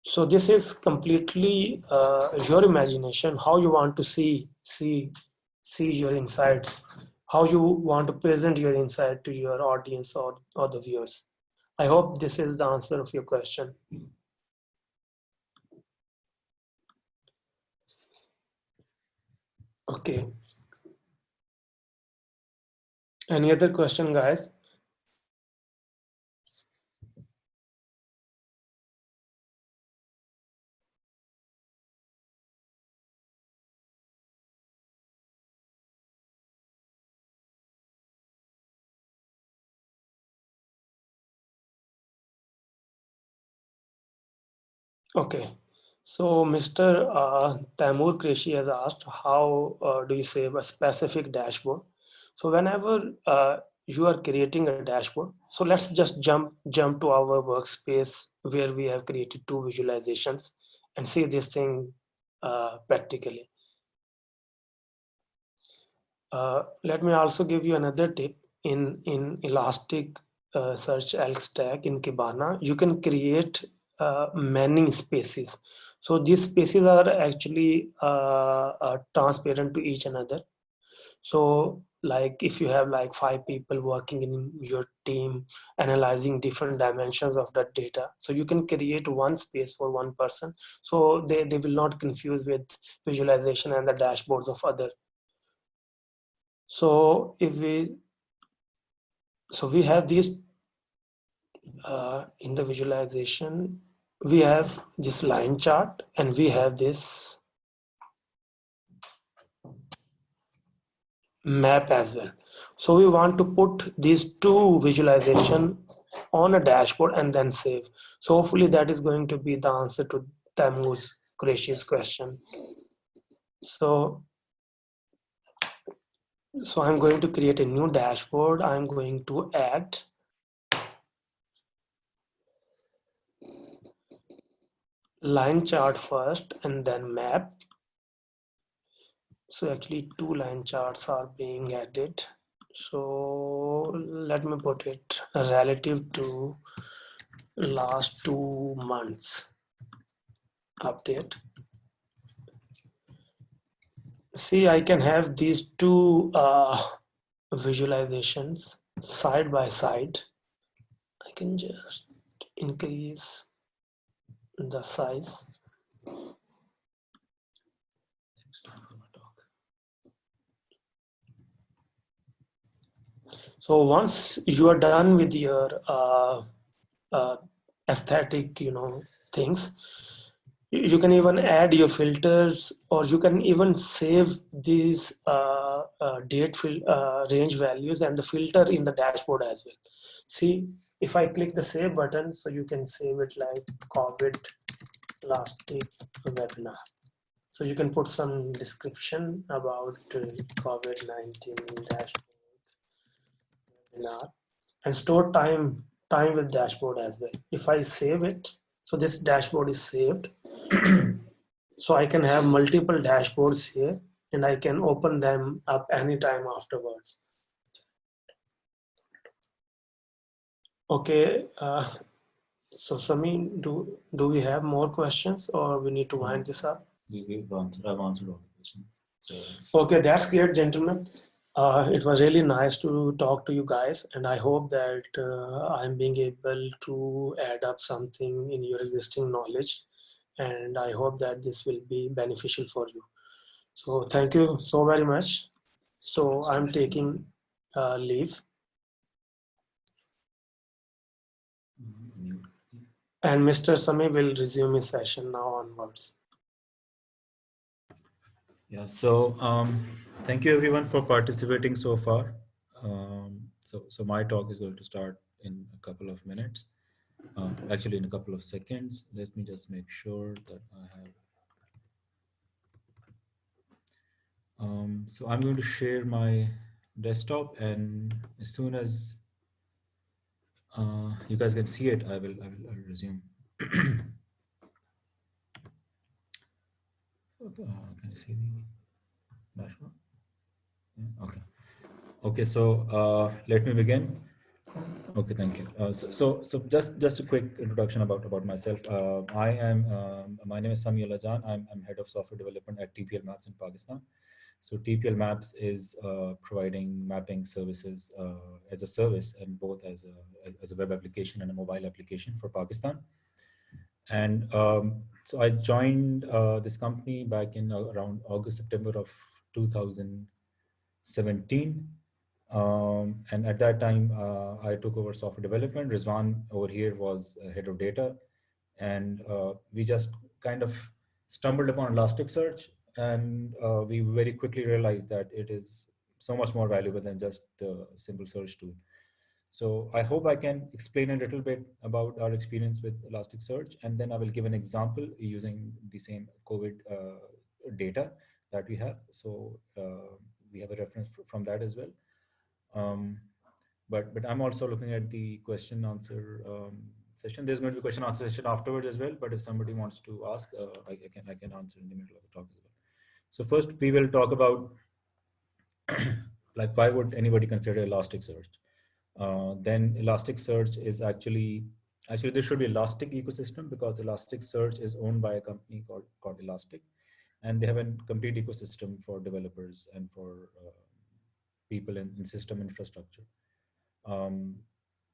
So this is completely your imagination, how you want to see your insights, how you want to present your insight to your audience or the viewers. I hope this is the answer of your question. Okay. Any other question, guys? Okay. So Mr. Taimur Kreshi has asked, how do you save a specific dashboard? So whenever you are creating a dashboard, so let's just jump to our workspace where we have created two visualizations and see this thing practically. Let me also give you another tip. In Elastic Search Elk Stack in Kibana, you can create many spaces. So these spaces are actually transparent to each another. So like if you have like 5 people working in your team analyzing different dimensions of that data, so you can create one space for one person, so they will not confuse with visualization and the dashboards of other. So we have these in the visualization, we have this line chart and we have this map as well. So we want to put these two visualization on a dashboard and then save. So hopefully that is going to be the answer to Taimur Qureshi's question. So I'm going to create a new dashboard. I'm going to add line chart first and then map. So actually 2 line charts are being added. So let me put it relative to last 2 months update. See, I can have these two visualizations side by side. I can just increase the size. So once you are done with your aesthetic, things, you can even add your filters, or you can even save these date range values and the filter in the dashboard as well. See, if I click the save button, so you can save it like COVID last webinar. So you can put some description about COVID-19 dashboard webinar and store time with dashboard as well. If I save it, so this dashboard is saved. So I can have multiple dashboards here and I can open them up anytime afterwards. Okay, so Sami, do we have more questions or we need to wind this up? I've answered all the questions. So. Okay, that's great, gentlemen. It was really nice to talk to you guys, and I hope that I'm being able to add up something in your existing knowledge, and I hope that this will be beneficial for you. So thank you so very much. So I'm taking leave. And Mr. Sami will resume his session now onwards. Yeah, so thank you everyone for participating so far. So my talk is going to start in a couple of minutes. Actually, in a couple of seconds, let me just make sure that I have. So I'm going to share my desktop, and as soon as you guys can see it, I'll resume. Can you see the dashboard? Yeah, okay. Okay, so let me begin. Okay, thank you. So just a quick introduction about myself. I am my name is Samiullah Jan. I'm head of software development at TPL Maps in Pakistan. So TPL Maps is providing mapping services as a service, and both as a web application and a mobile application for Pakistan. And so I joined this company back in around August September of 2017. And at that time, I took over software development. Rizwan over here was head of data, and we just kind of stumbled upon Elasticsearch, and we very quickly realized that it is so much more valuable than just a simple search tool. So I hope I can explain a little bit about our experience with Elasticsearch, and then I will give an example using the same COVID data that we have. So we have a reference from that as well. Um, but I'm also looking at the question answer session. There's going to be question answer session afterwards as well. But if somebody wants to ask, I can answer in the middle of the talk as well. So first we will talk about like why would anybody consider Elasticsearch? Then Elasticsearch is actually there should be Elastic ecosystem, because Elasticsearch is owned by a company called Elastic, and they have a complete ecosystem for developers and for people in system infrastructure. Um,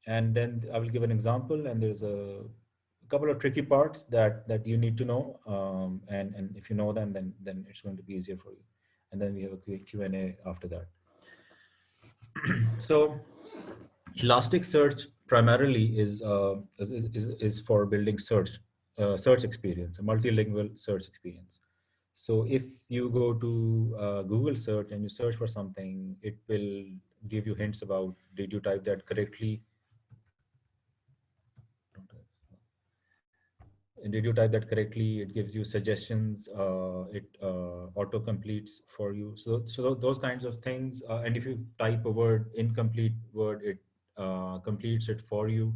and then I will give an example, and there's a couple of tricky parts that you need to know, and if you know them, then it's going to be easier for you. And then we have a quick Q&A after that. So Elasticsearch primarily is for building search experience, a multilingual search experience. So if you go to Google search and you search for something, it will give you hints about, did you type that correctly? And did you type that correctly? It gives you suggestions. It auto completes for you. So those kinds of things. And if you type a word, incomplete word, it completes it for you.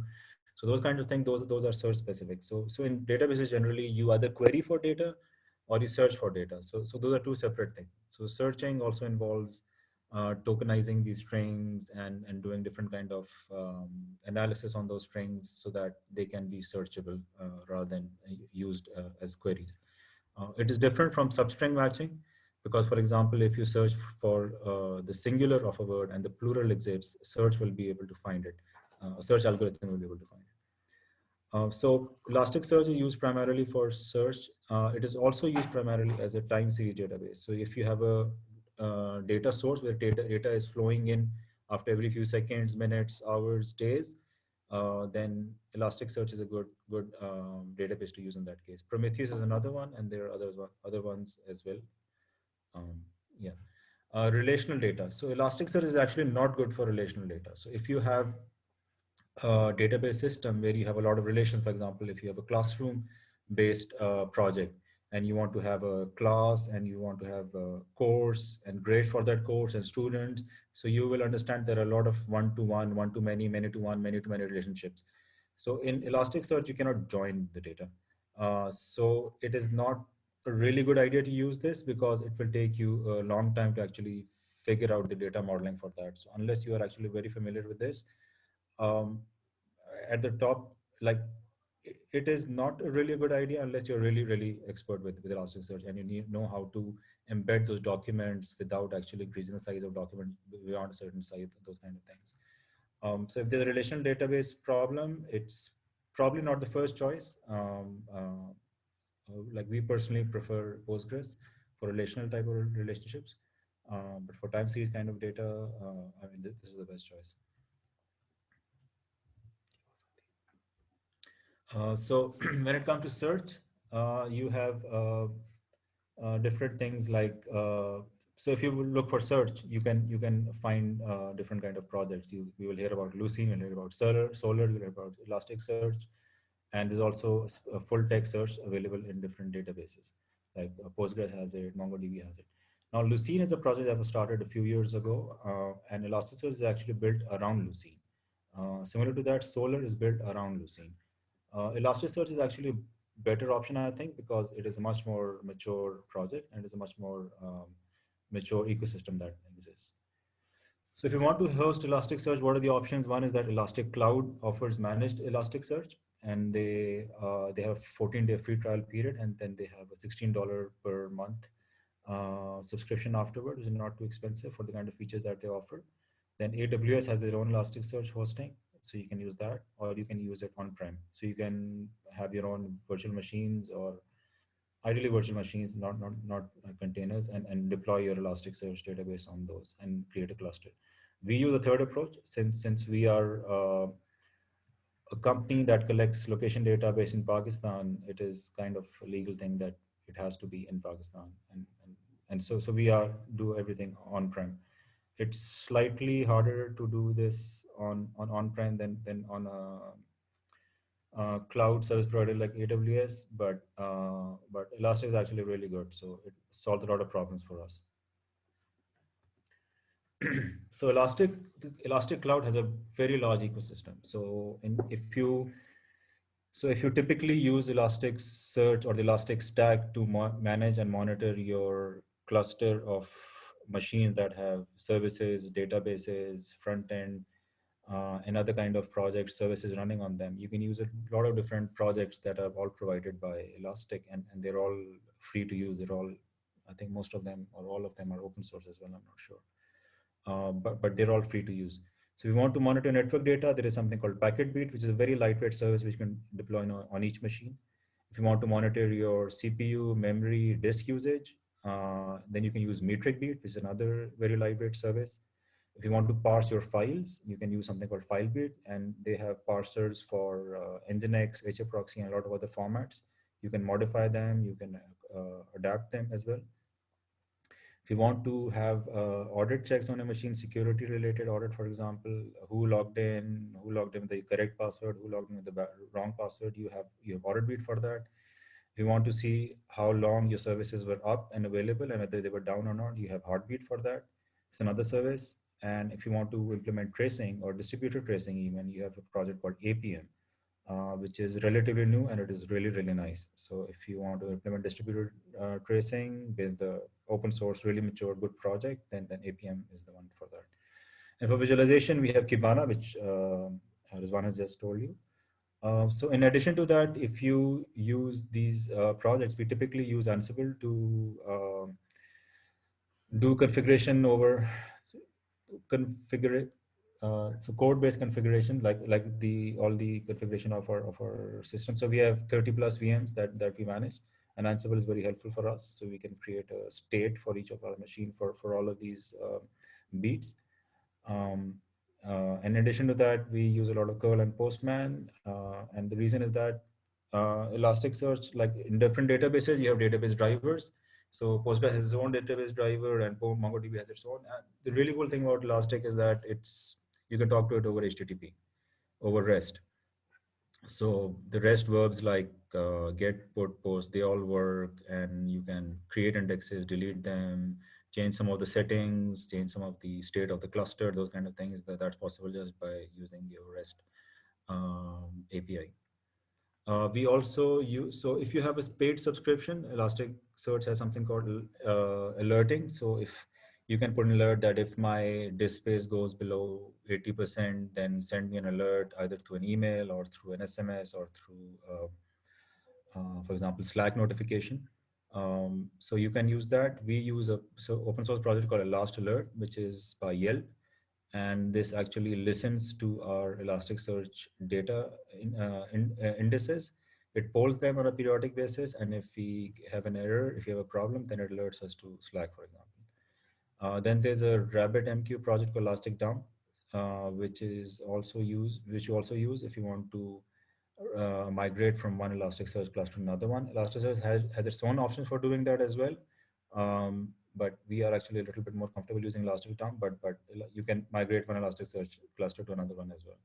So those kinds of things. Those are search specific. So in databases generally, you either query for data or you search for data. So those are two separate things. So searching also involves tokenizing these strings and doing different kind of analysis on those strings so that they can be searchable rather than used as queries. It is different from substring matching, because for example, if you search for the singular of a word and the plural exists, search will be able to find it. A search algorithm will be able to find it. So Elasticsearch is used primarily for search. It is also used primarily as a time series database. So if you have a data source where data is flowing in after every few seconds, minutes, hours, days, then Elasticsearch is a good database to use in that case. Prometheus is another one, and there are other ones as well. Um, yeah. Relational data. So Elasticsearch is actually not good for relational data. So if you have database system where you have a lot of relations, for example, if you have a classroom based project and you want to have a class and you want to have a course and grade for that course and students, so you will understand there are a lot of one-to-one, one-to-many, many-to-one, many-to-many relationships. So in Elasticsearch, you cannot join the data. So it is not a really good idea to use this, because it will take you a long time to actually figure out the data modeling for that. So unless you are actually very familiar with this, um, at the top, like it is not a really good idea unless you're really expert with Elasticsearch, and you know how to embed those documents without actually increasing the size of document beyond a certain size, those kind of things. So if there's a relational database problem, it's probably not the first choice. Like we personally prefer Postgres for relational type of relationships, but for time series kind of data, I mean, this is the best choice. So when it comes to search, you have different things like so if you look for search, you can find different kind of projects. We will hear about Lucene, we'll hear about Solar, we'll hear about Elasticsearch. And there's also a full text search available in different databases, like Postgres has it, MongoDB has it. Now, Lucene is a project that was started a few years ago, and Elasticsearch is actually built around Lucene. Similar to that, Solar is built around Lucene. Elasticsearch is actually a better option, I think, because it is a much more mature project and it's a much more mature ecosystem that exists. So if you want to host Elasticsearch, what are the options? One is that Elastic Cloud offers managed Elasticsearch, and they have a 14-day free trial period, and then they have a $16 per month subscription afterward, which is not too expensive for the kind of features that they offer. Then AWS has their own Elasticsearch hosting, so you can use that, or you can use it on-prem. So you can have your own virtual machines, or ideally virtual machines, not containers, and deploy your Elasticsearch database on those and create a cluster. We use a third approach since we are a company that collects location data based in Pakistan. It is kind of a legal thing that it has to be in Pakistan, and so we are do everything on-prem. It's slightly harder to do this on-prem than on a cloud service provider like AWS, but Elastic is actually really good, so it solves a lot of problems for us. So Elastic Cloud has a very large ecosystem. If you typically use Elasticsearch or the Elastic Stack to manage and monitor your cluster of machines that have services, databases, front end, and other kind of project services running on them, you can use a lot of different projects that are all provided by Elastic, and they're all free to use. They're all, I think most of them or all of them are open source as well. I'm not sure, but they're all free to use. So if you want to monitor network data, there is something called PacketBeat, which is a very lightweight service which you can deploy on each machine. If you want to monitor your CPU, memory, disk usage, then you can use MetricBeat, which is another very lightweight service. If you want to parse your files, you can use something called FileBeat, and they have parsers for Nginx, HAProxy, and a lot of other formats. You can modify them, you can adapt them as well. If you want to have audit checks on a machine, security related audit, for example, who logged in with the correct password, who logged in with the wrong password, you have AuditBeat for that. If you want to see how long your services were up and available and whether they were down or not, you have Heartbeat for that. It's another service. And if you want to implement tracing or distributed tracing, even, you have a project called APM, which is relatively new and it is really, really nice. So if you want to implement distributed tracing with the open source, really mature, good project, then APM is the one for that. And for visualization, we have Kibana, which Rizwan has just told you. So in addition to that, if you use these projects, we typically use Ansible to do configuration over configure so code-based configuration, like the all the configuration of our system. So we have 30 plus VMs that we manage, and Ansible is very helpful for us. So we can create a state for each of our machine for all of these beats. In addition to that, we use a lot of curl and Postman, and the reason is that Elasticsearch, like in different databases, you have database drivers. So Postgres has its own database driver, and MongoDB has its own. And the really cool thing about Elastic is that you can talk to it over HTTP, over REST. So the REST verbs like get, put, post, they all work, and you can create indexes, delete them, change some of the settings, change some of the state of the cluster, those kind of things. That's possible just by using your REST API. We also use, so if you have a paid subscription, Elasticsearch has something called alerting. So if you can put an alert that if my disk space goes below 80%, then send me an alert either through an email or through an SMS or through, for example, Slack notification. So you can use that. We use a open source project called ElastAlert, which is by Yelp, and this actually listens to our Elasticsearch data indices. It polls them on a periodic basis, and if we have an error, if you have a problem, then it alerts us to Slack, for example. Then there's a RabbitMQ project called Elastic Dump, which you also use if you want to migrate from one Elasticsearch cluster to another one. Elasticsearch has its own options for doing that as well. But we are actually a little bit more comfortable using Elastic Dump, but you can migrate one Elasticsearch cluster to another one as well.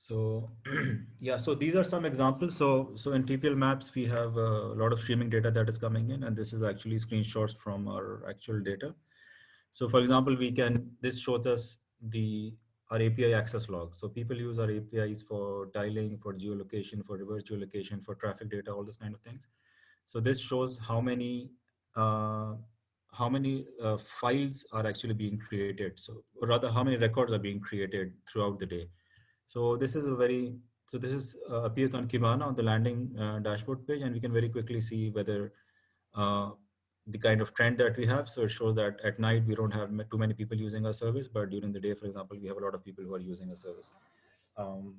So yeah, so these are some examples. So in TPL Maps, we have a lot of streaming data that is coming in, and this is actually screenshots from our actual data. So for example, this shows us our API access log. So people use our APIs for dialing, for geolocation, for reverse geolocation, for traffic data, all those kind of things. So this shows uh, how many files are actually being created. So or rather, how many records are being created throughout the day. So this is a very so this is appears on Kibana on the landing dashboard page, and we can very quickly see whether uh, the kind of trend that we have. So it shows that at night we don't have too many people using our service, but during the day, for example, we have a lot of people who are using our service. Um,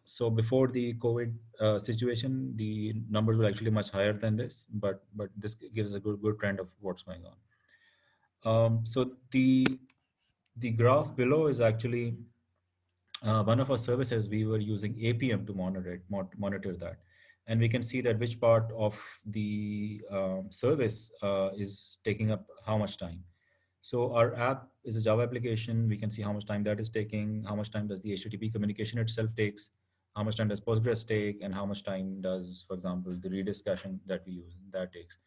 so before the COVID situation, the numbers were actually much higher than this, but this gives a good trend of what's going on. So the graph below is actually one of our services. We were using APM to monitor that, and we can see that which part of the service is taking up how much time. So our app is a Java application. We can see how much time that is taking, how much time does the HTTP communication itself takes, how much time does Postgres take, and how much time does, for example, the Redis caching that we use that takes.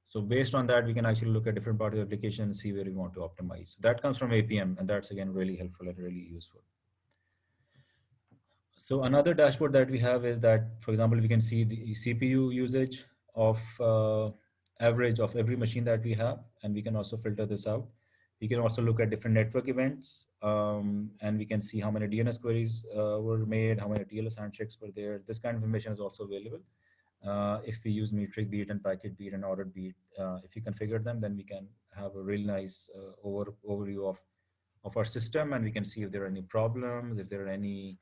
So based on that, we can actually look at different parts of the application and see where we want to optimize. So that comes from APM, and that's again really helpful and really useful. So another dashboard that we have is that, for example, we can see the CPU usage of average of every machine that we have, and we can also filter this out. We can also look at different network events, and we can see how many DNS queries were made, how many TLS handshakes were there. This kind of information is also available. If we use metric beat and packet beat and ordered beat, if you configure them, then we can have a really nice overview of our system, and we can see if there are any problems, if there are any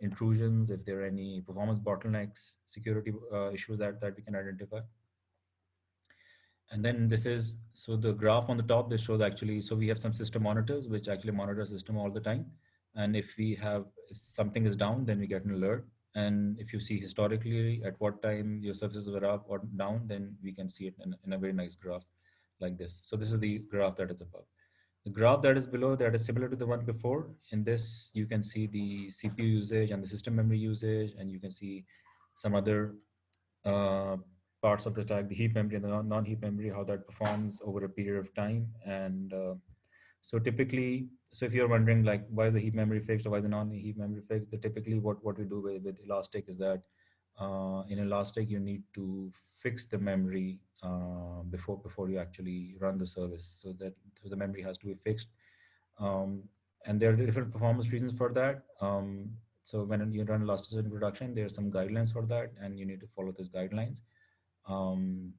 intrusions, if there are any performance bottlenecks, security issues that we can identify. And then this is, so the graph on the top, this shows actually, so we have some system monitors, which actually monitor system all the time. And if we have something is down, then we get an alert. And if you see historically at what time your services were up or down, then we can see it in a very nice graph like this. So this is the graph that is above. The graph that is below that is similar to the one before. In this, you can see the CPU usage and the system memory usage, and you can see some other uh, parts of the stack, the heap memory and the non-heap memory, how that performs over a period of time. And so typically, so if you're wondering like why is the heap memory fixed or why the non-heap memory fixed, typically what we do with Elastic is that in Elastic you need to fix the memory before you actually run the service, so the memory has to be fixed. Um, and there are different performance reasons for that. So when you run Elasticsearch in production, there are some guidelines for that, and you need to follow those guidelines. And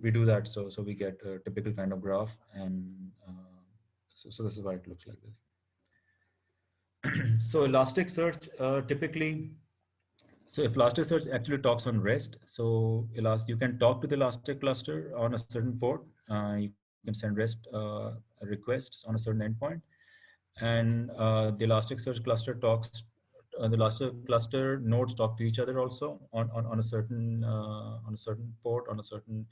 we do that, so we get a typical kind of graph, and so this is why it looks like this. So Elasticsearch typically, so if Elasticsearch actually talks on REST, so you can talk to the Elastic cluster on a certain port. You can send REST requests on a certain endpoint, and the Elasticsearch cluster talks. The Elastic cluster nodes talk to each other also on a certain port on a certain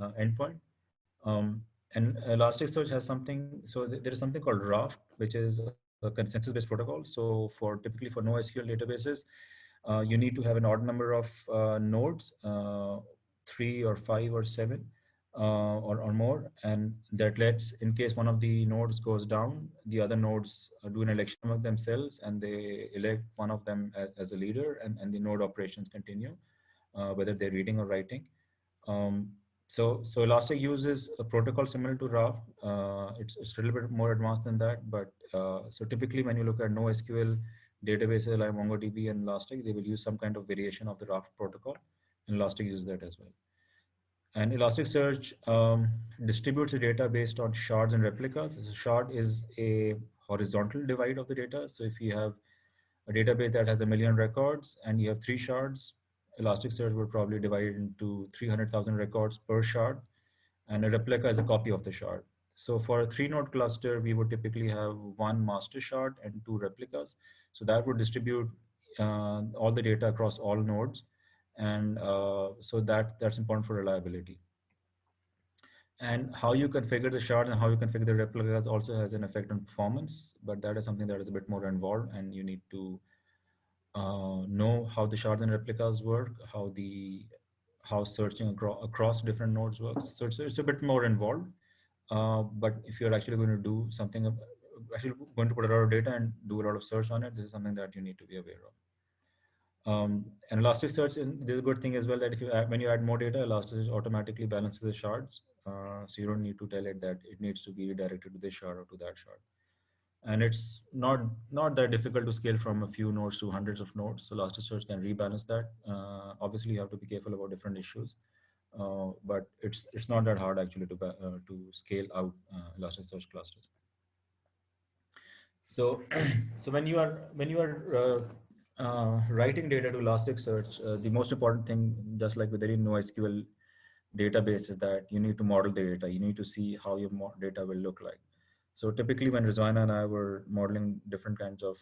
endpoint. Um, and Elasticsearch has something. So there is something called Raft, which is a consensus-based protocol. So typically for NoSQL databases, you need to have an odd number of nodes, 3 or 5 or 7 or more, and that lets, in case one of the nodes goes down, the other nodes do an election among themselves, and they elect one of them as a leader, and the node operations continue, whether they're reading or writing. Um, so Elastic uses a protocol similar to Raft. It's a little bit more advanced than that, but so typically when you look at NoSQL databases like MongoDB and Elastic, they will use some kind of variation of the Raft protocol, and Elastic uses that as well. And Elasticsearch distributes the data based on shards and replicas. So shard is a horizontal divide of the data. So if you have a database that has 1 million records and you have 3 shards, Elasticsearch would probably divide it into 300,000 records per shard, and a replica is a copy of the shard. So for a 3-node cluster, we would typically have 1 master shard and 2 replicas. So that would distribute all the data across all nodes, and so that's important for reliability. And how you configure the shard and how you configure the replicas also has an effect on performance, but that is something that is a bit more involved, and you need to know how the shards and replicas work, how searching across different nodes works. So it's a bit more involved. But if you're actually going to do something, actually going to put a lot of data and do a lot of search on it, this is something that you need to be aware of. And Elasticsearch, and there's a good thing as well that if you add, when you add more data, Elasticsearch automatically balances the shards. So you don't need to tell it that it needs to be redirected to this shard or to that shard. And it's not that difficult to scale from a few nodes to hundreds of nodes. So Elasticsearch can rebalance that. Obviously, you have to be careful about different issues, but it's not that hard actually to scale out Elasticsearch clusters. So, so when you are writing data to Elasticsearch, the most important thing, just like with any NoSQL database, is that you need to model the data. You need to see how your data will look like. So typically, when Rizwana and I were modeling different kinds of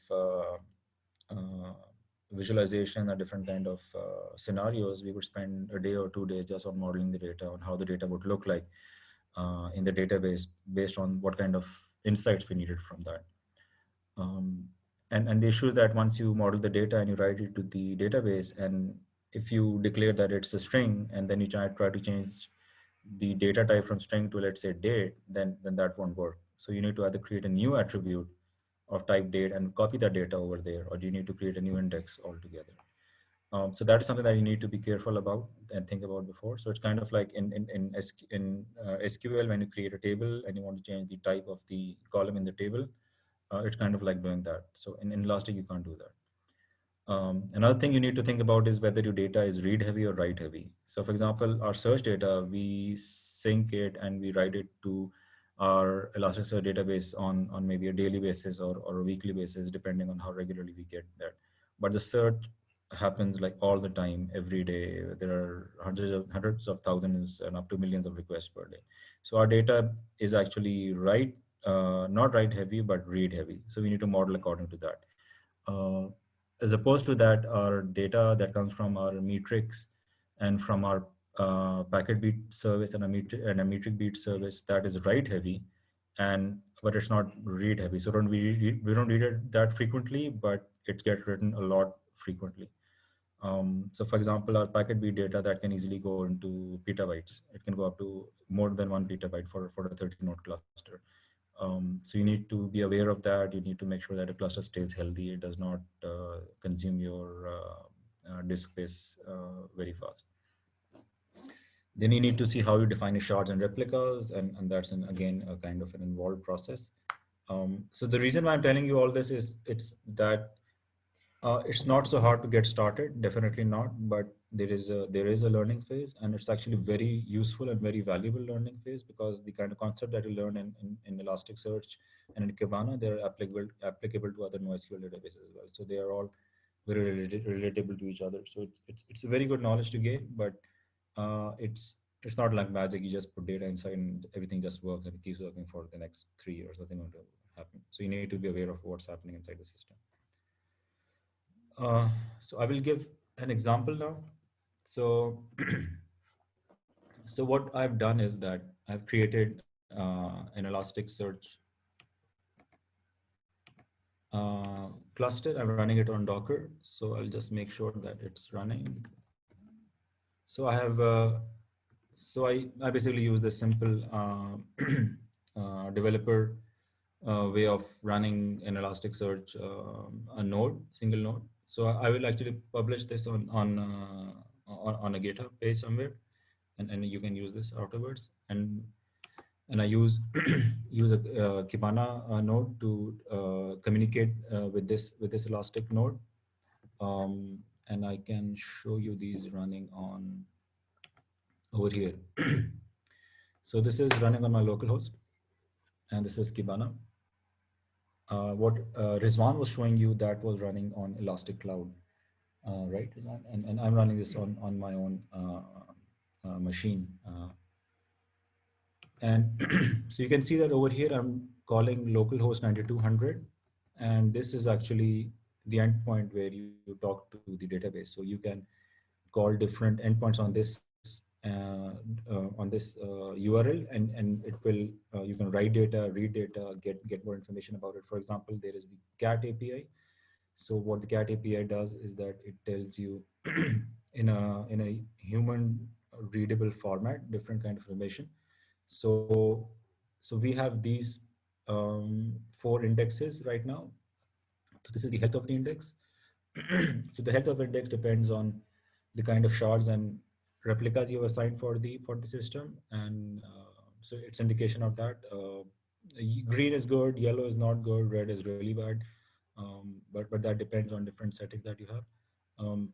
visualization or different kind of scenarios, we would spend a day or 2 days just on modeling the data, on how the data would look like in the database, based on what kind of insights we needed from that. And the issue is that once you model the data and you write it to the database, and if you declare that it's a string and then you try to change the data type from string to, let's say, date, then that won't work. So you need to either create a new attribute of type date and copy that data over there, or you need to create a new index altogether. So that is something that you need to be careful about and think about before. So it's kind of like in SQL, when you create a table and you want to change the type of the column in the table, it's kind of like doing that. So in Elastic, you can't do that. Another thing you need to think about is whether your data is read heavy or write heavy. So for example, our search data, we sync it and we write it to our Elasticsearch database on maybe a daily basis or a weekly basis, depending on how regularly we get that. But the search happens like all the time, every day. There are hundreds of thousands and up to millions of requests per day. So our data is actually not write heavy, but read heavy. So we need to model according to that. Uh, as opposed to that, our data that comes from our metrics and from our packet beat service and a metric beat service, that is write heavy, and but it's not read heavy. So we don't read it that frequently, but it gets written a lot frequently. So for example, our packet beat data, that can easily go into petabytes. It can go up to more than 1 petabyte for a 30 node cluster. So you need to be aware of that. You need to make sure that a cluster stays healthy. It does not consume your disk space very fast. Then you need to see how you define your shards and replicas, and that's again a kind of an involved process. So the reason why I'm telling you all this is it's not so hard to get started, definitely not, but there is a learning phase, and it's actually very useful and very valuable learning phase, because the kind of concept that you learn in Elasticsearch and in Kibana, they're applicable to other NoSQL databases as well. So they are all very relatable to each other. So it's a very good knowledge to gain, but it's not like magic. You just put data inside and everything just works and it keeps working for the next 3 years. Nothing going to happen. So you need to be aware of what's happening inside the system. So I will give an example now. So, so what I've done is that I've created an Elasticsearch cluster. I'm running it on Docker. So I'll just make sure that it's running. So I have, I basically use the simple developer way of running an Elasticsearch a single node. So I will actually publish this on a GitHub page somewhere, and you can use this afterwards. And I use use a Kibana node to communicate with this Elastic node, and I can show you these running on over here. So this is running on my local host, and this is Kibana. What Rizwan was showing you, that was running on Elastic Cloud, right, Rizwan? And I'm running this on my own machine. And so you can see that over here, I'm calling localhost 9200. And this is actually the endpoint where you talk to the database. So you can call different endpoints on this URL, and it will you can write data, read data, get more information about it. For example, there is the CAT API. So what the CAT API does is that it tells you in a human readable format, different kind of information. So so we have these four indexes right now. So this is the health of the index. So the health of the index depends on the kind of shards and replicas you have assigned for the system, and so it's indication of that. Green is good, yellow is not good, red is really bad. But that depends on different settings that you have. Um,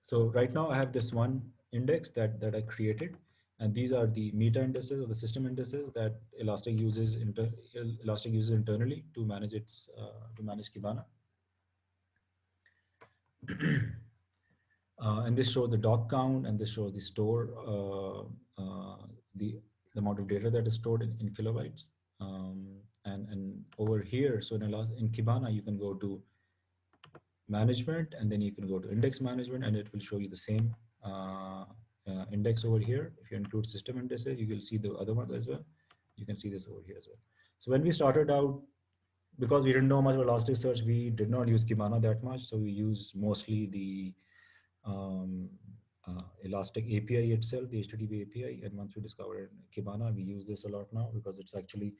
so right now I have this one index that I created, and these are the meta indices or the system indices that Elastic uses internally to manage to manage Kibana. And this shows the doc count, and this shows the store, the amount of data that is stored in kilobytes. And over here, so in Kibana, you can go to management, and then you can go to index management, and it will show you the same index over here. If you include system indices, you will see the other ones as well. You can see this over here as well. So when we started out, because we didn't know much about Elasticsearch, we did not use Kibana that much. So we used mostly the um, Elastic API itself, the HTTP API. And once we discovered Kibana, we use this a lot now because it's actually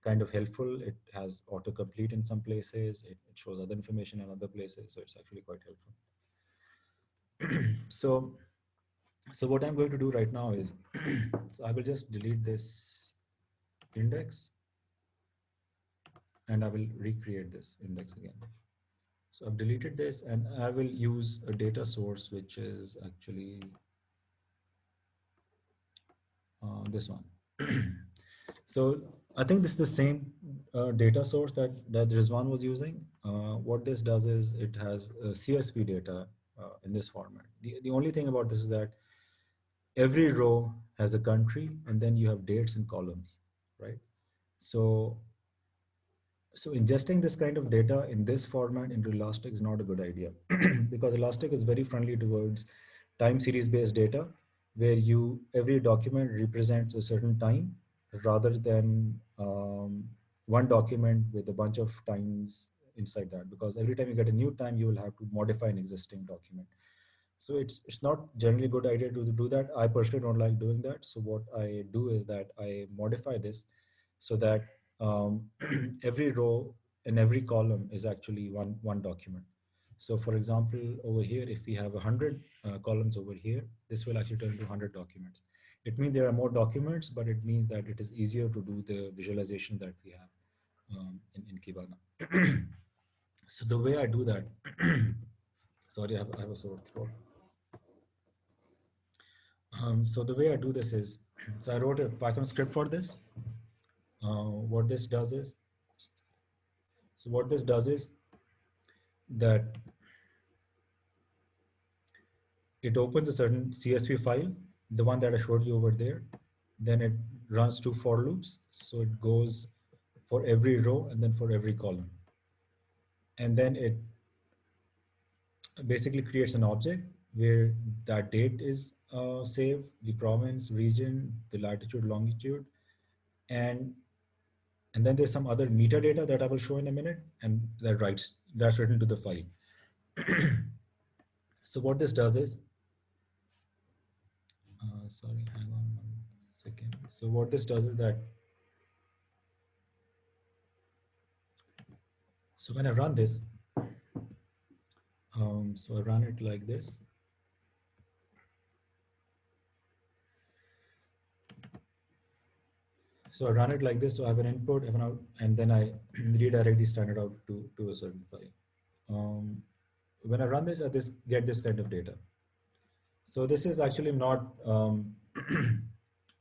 kind of helpful. It has autocomplete in some places. It shows other information in other places. So it's actually quite helpful. So what I'm going to do right now is, so I will just delete this index, and I will recreate this index again. So I've deleted this, and I will use a data source, which is actually this one. So I think this is the same data source that Rizwan was using. What this does is it has CSV data in this format. The only thing about this is that every row has a country, and then you have dates and columns, right? So so ingesting this kind of data in this format into Elastic is not a good idea because Elastic is very friendly towards time series based data, where every document represents a certain time rather than one document with a bunch of times inside that, because every time you get a new time, you will have to modify an existing document. So it's not generally a good idea to do that. I personally don't like doing that. So what I do is that I modify this so that every row and every column is actually one document. So for example, over here, if we have 100 columns over here, this will actually turn into 100 documents. It means there are more documents, but it means that it is easier to do the visualization that we have in Kibana. So the way I do that, sorry, I have a sore throat. So the way I do this is, so I wrote a Python script for this. What this does is, so what this does is that it opens a certain CSV file, the one that I showed you over there. Then it runs two for loops. So it goes for every row and then for every column. And then it basically creates an object where that date is saved, the province, region, the latitude, longitude, and then there's some other metadata that I will show in a minute, and that's written to the file. So what this does is, sorry, hang on 1 second. So what this does is that, so when I run this, so I run it like this. So I run it like this. So I have an input, have an out, and then I redirect the standard out to a certain file. When I run this, I get this kind of data. So this is actually not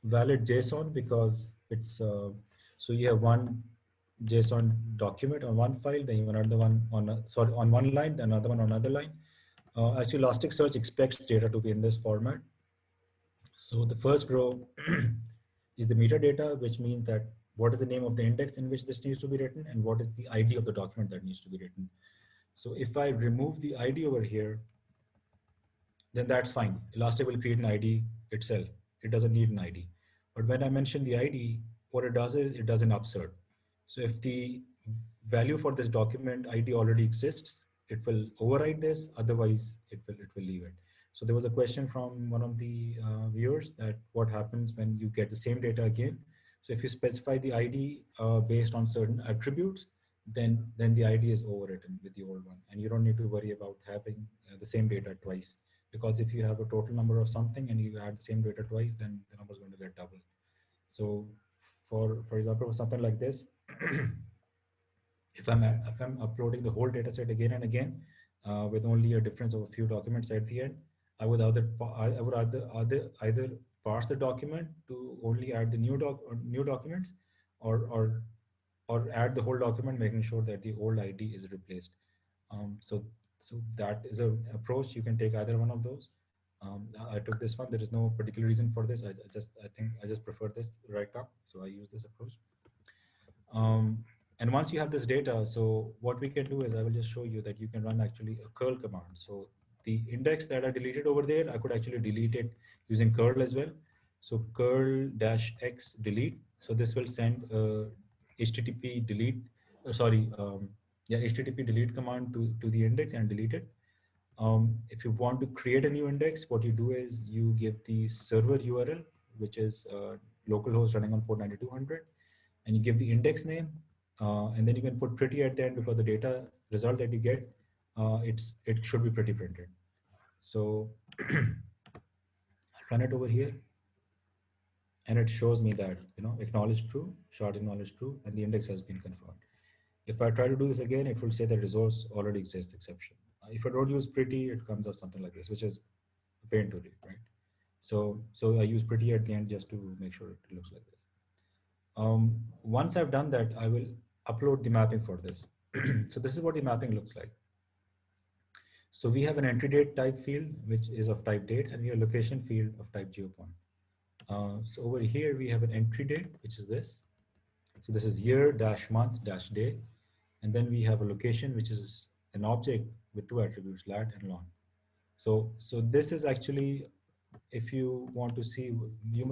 valid JSON because it's, so you have one JSON document on one file, then you have another one on one line, then another one on another line. Actually, Elasticsearch expects data to be in this format. So the first row is the metadata, which means that what is the name of the index in which this needs to be written, and what is the ID of the document that needs to be written. So if I remove the ID over here, then that's fine. Elastic will create an ID itself. It doesn't need an ID. But when I mention the ID, what it does is it does an upsert. So if the value for this document ID already exists, will override this, otherwise it will leave it. So there was a question from one of the viewers that what happens when you get the same data again. So if you specify the ID based on certain attributes, then the ID is overwritten with the old one, and you don't need to worry about having the same data twice. Because if you have a total number of something and you add the same data twice, then the number is going to get double. So for example, for something like this, if I'm uploading the whole data set again and again with only a difference of a few documents at the end, I would either parse the document to only add the new documents, or or add the whole document, making sure that the old ID is replaced. So that is an approach. You can take either one of those. I took this one. There is no particular reason for this. I think I just prefer this right now, so I use this approach. And once you have this data, so what we can do is I will just show you that you can run actually a curl command. So the index that I deleted over there, I could actually delete it using curl as well. So curl -x delete. So this will send a HTTP delete, yeah, HTTP delete command to the index and delete it. If you want to create a new index, what you do is you give the server URL, which is localhost running on port 9200, and you give the index name, and then you can put pretty at the end, because the data result that you get, it should be pretty printed. So I'll run it over here, and it shows me that, acknowledge true, shard acknowledge true, and the index has been confirmed. If I try to do this again, it will say the resource already exists exception. If I don't use pretty, it comes out something like this, which is a pain to read, right? So I use pretty at the end just to make sure it looks like this. Once I've done that, I will upload the mapping for this. So this is what the mapping looks like. So we have an entry date type field, which is of type date, and we have a location field of type geopoint. So over here, we have an entry date, which is this. So this is year dash month dash day. And then we have a location, which is an object with two attributes, lat and lon. So this is actually, if you want to see,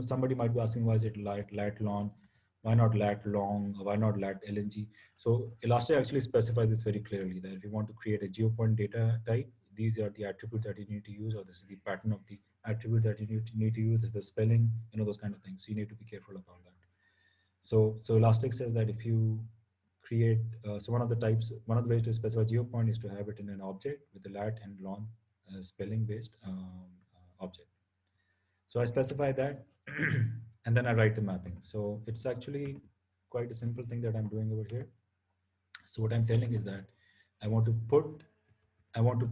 somebody might be asking, why is it lat lon? Why not lat long? Why not lat LNG? So Elastic actually specifies this very clearly, that if you want to create a geopoint data type, these are the attributes that you need to use, or this is the pattern of the attribute that you need to use, this is the spelling, those kind of things. So you need to be careful about that. So Elastic says that if you create, so one of the ways to specify geopoint is to have it in an object with the lat and lon spelling based object. So I specify that, and then I write the mapping. So it's actually quite a simple thing that I'm doing over here. So what I'm telling is that I want to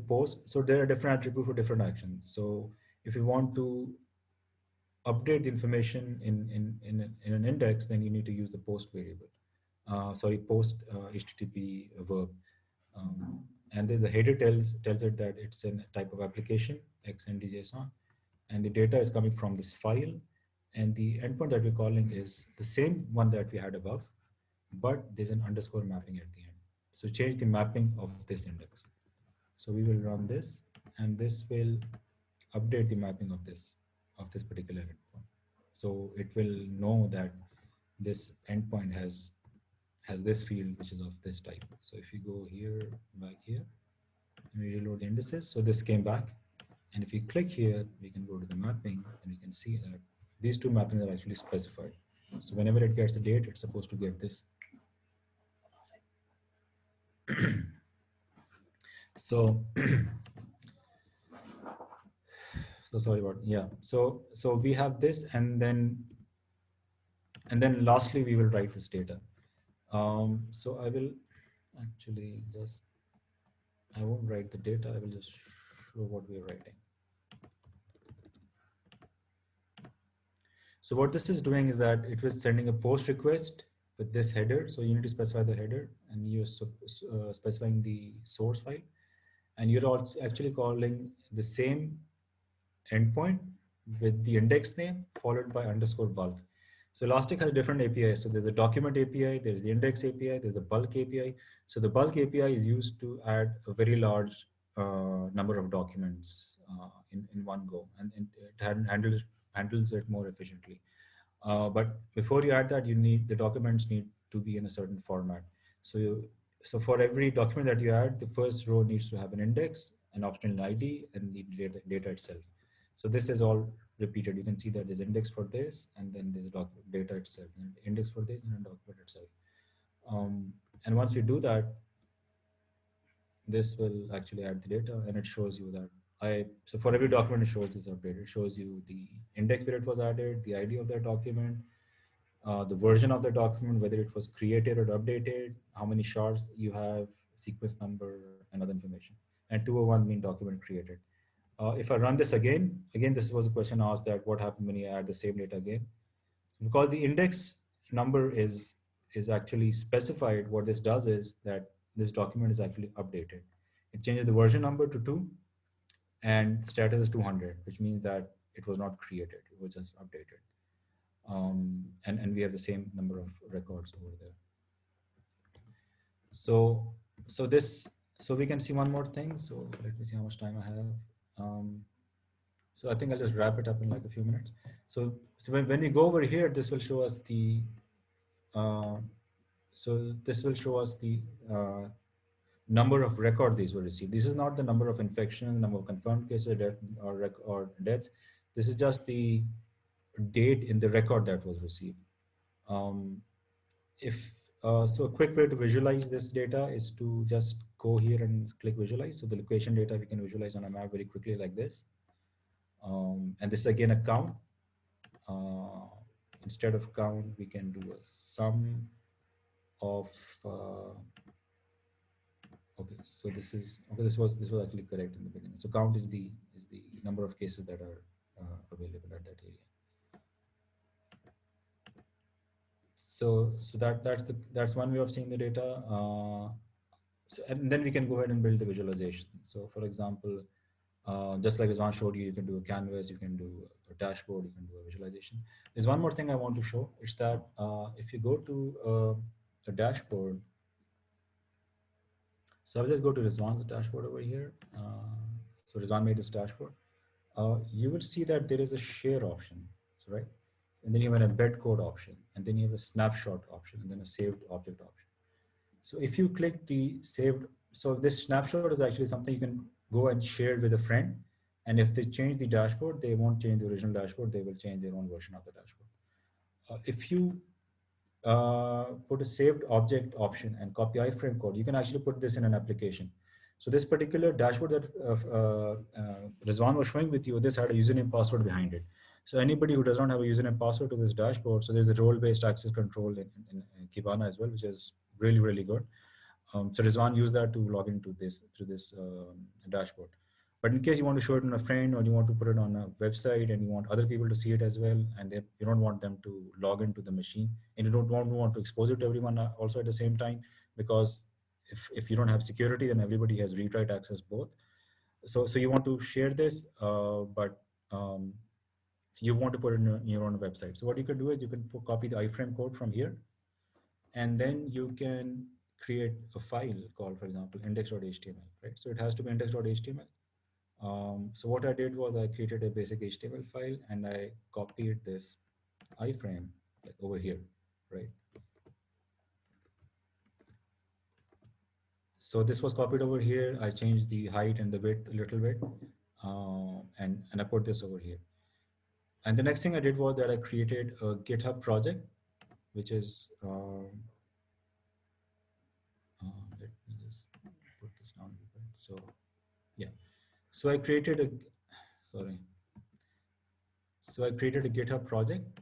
post. So there are different attributes for different actions. So if you want to update the information in an index, then you need to use the post variable. Post HTTP verb. And there's a header tells it that it's a type of application, xndjson, and the data is coming from this file, and the endpoint that we're calling is the same one that we had above, but there's an underscore mapping at the end. So change the mapping of this index. So we will run this, and this will update the mapping of this particular endpoint. So it will know that this endpoint has this field which is of this type. So if you go here, back here, and we reload the indices, so this came back. And if we click here, we can go to the mapping, and we can see that these two mappings are actually specified. So whenever it gets the date, it's supposed to get this. So sorry about, yeah. So we have this, and then lastly we will write this data. So I will actually I won't write the data. I will just show what we're writing. So what this is doing is that it was sending a post request with this header. So you need to specify the header, and you're specifying the source file, and you're also actually calling the same endpoint with the index name followed by underscore bulk. So Elastic has different APIs. So there's a document API, there's the index API, there's the bulk API. So the bulk API is used to add a very large number of documents in one go, and it handles it more efficiently. But before you add that, the documents need to be in a certain format. So so for every document that you add, the first row needs to have an index, an optional ID, and the data itself. So this is all repeated. You can see that there's index for this, and then there's data itself, and index for this, and then document itself. And once we do that, this will actually add the data, and it shows you that so for every document it shows is updated. It shows you the index where it was added, the ID of that document, the version of the document, whether it was created or updated, how many shards you have, sequence number, and other information. And 201 mean document created. If I run this again, this was a question asked that what happened when you add the same data again? Because the index number is actually specified, what this does is that this document is actually updated. It changes the version number to 2 and status is 200, which means that it was not created, it was just updated. And we have the same number of records over there. So we can see one more thing. So let me see how much time I have. So I think I'll just wrap it up in like a few minutes. So when we go over here, this will show us the number of record these were received. This is not the number of infections, number of confirmed cases or deaths. This is just the date in the record that was received. So a quick way to visualize this data is to just go here and click visualize. So the location data we can visualize on a map very quickly like this. And this is again a count. Instead of count, we can do a sum of. Okay, so this was actually correct in the beginning. So count is the number of cases that are available at that area. So that's one way of seeing the data. And then we can go ahead and build the visualization. So for example, just like Rizwan showed you, you can do a canvas, you can do a dashboard, you can do a visualization. There's one more thing I want to show. It's that if you go to the dashboard, so I'll just go to Rizwan's dashboard over here. So Rizwan made this dashboard. You will see that there is a share option, so right? And then you have an embed code option, and then you have a snapshot option, and then a saved object option. So if you click the saved, so this snapshot is actually something you can go and share with a friend. And if they change the dashboard, they won't change the original dashboard, they will change their own version of the dashboard. If you put a saved object option and copy iframe code, you can actually put this in an application. So this particular dashboard that Rizwan was showing with you, this had a username password behind it. So anybody who does not have a username password to this dashboard, so there's a role-based access control in Kibana as well, which is really, really good. So Rizwan used that to log into this through this dashboard. But in case you want to show it on a friend or you want to put it on a website and you want other people to see it as well, and then you don't want them to log into the machine, and you don't want to expose it to everyone also at the same time, because if you don't have security, then everybody has read-write access both. So you want to share this, but you want to put it in your own website. So what you can do is you can copy the iframe code from here, and then you can create a file called, for example, index.html, right? So it has to be index.html. So what I did was I created a basic HTML file and I copied this iframe like over here, right? So this was copied over here. I changed the height and the width a little bit, and I put this over here. And the next thing I did was that I created a GitHub project, which is, let me just put this down a bit. So yeah, so I created a GitHub project,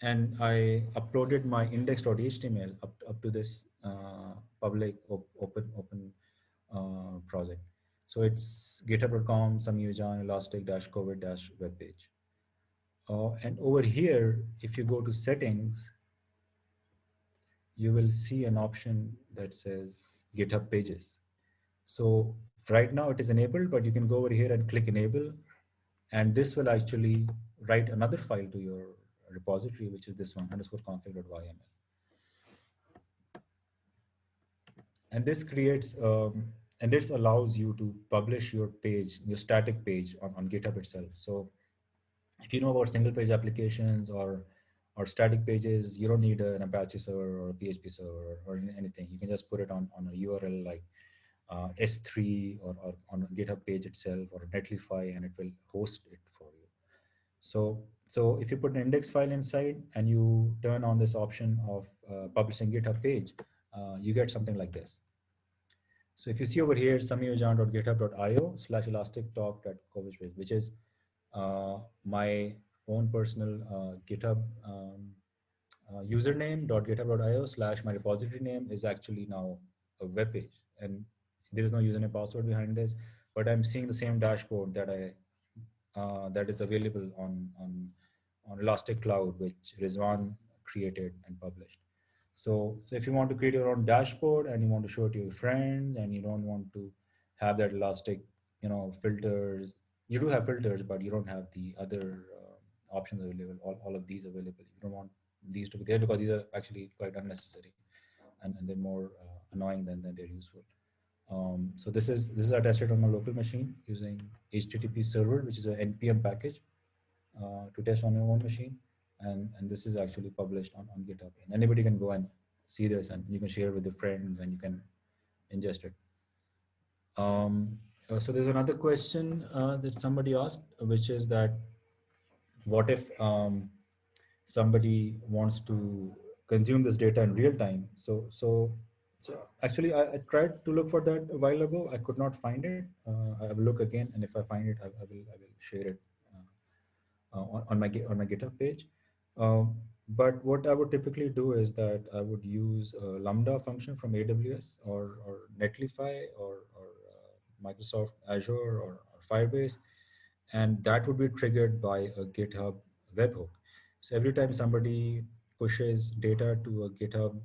and I uploaded my index.html up to this public open project. So it's github.com, samyujan, elastic-covid-web page. And over here, if you go to settings, you will see an option that says GitHub pages. So right now it is enabled, but you can go over here and click enable, and this will actually write another file to your repository, which is this one, _config.yml. And this creates, and this allows you to publish your page, your static page on GitHub itself. So if you know about single page applications or or static pages. You don't need an Apache server or a PHP server or anything. You can just put it on a URL like S3 or on a GitHub page itself or Netlify, and it will host it for you. So if you put an index file inside and you turn on this option of publishing GitHub page, you get something like this. So if you see over here, samiojan.github.io/elastictalk.coverage page, which is my own personal GitHub username.github.io/ my repository name is actually now a web page, and there is no username password behind this, but I'm seeing the same dashboard that is available on Elastic Cloud, which Rizwan created and published. So if you want to create your own dashboard and you want to show it to your friends and you don't want to have that Elastic, filters, you do have filters, but you don't have the other options available, all of these available. You don't want these to be there because these are actually quite unnecessary, and they're more annoying than they're useful. So this is I tested on my local machine using HTTP server, which is an npm package to test on your own machine, and this is actually published on GitHub. And anybody can go and see this, and you can share it with your friends, and you can ingest it. So there's another question that somebody asked, which is that what if somebody wants to consume this data in real time? So actually, I tried to look for that a while ago. I could not find it. I will look again, and if I find it, I will share it on my GitHub page. But what I would typically do is that I would use a Lambda function from AWS or Netlify or Microsoft Azure or Firebase, and that would be triggered by a GitHub webhook. So every time somebody pushes data to a GitHub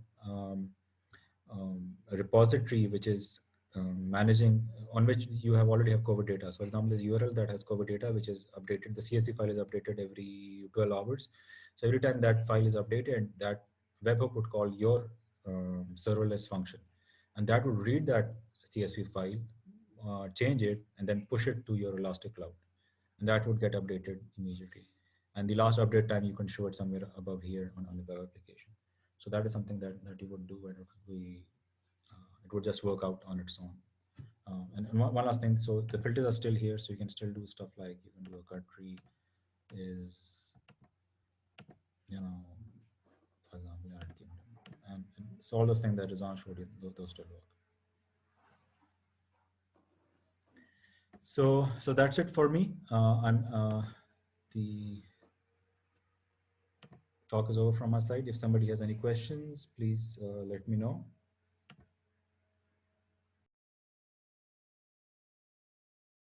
a repository which is managing, on which you already have COVID data. So for example, this URL that has COVID data, which is updated, the CSV file is updated every 12 hours. So every time that file is updated, that webhook would call your serverless function, and that would read that CSV file, change it, and then push it to your Elastic Cloud, and that would get updated immediately. And the last update time, you can show it somewhere above here on the web application. So that is something that you would do, and it would just work out on its own. And one last thing, so the filters are still here, so you can still do stuff like you can do a country is, for example, United Kingdom, and so all those things that Rizwan showed you, those still work. So that's it for me. The talk is over from my side. If somebody has any questions, please let me know.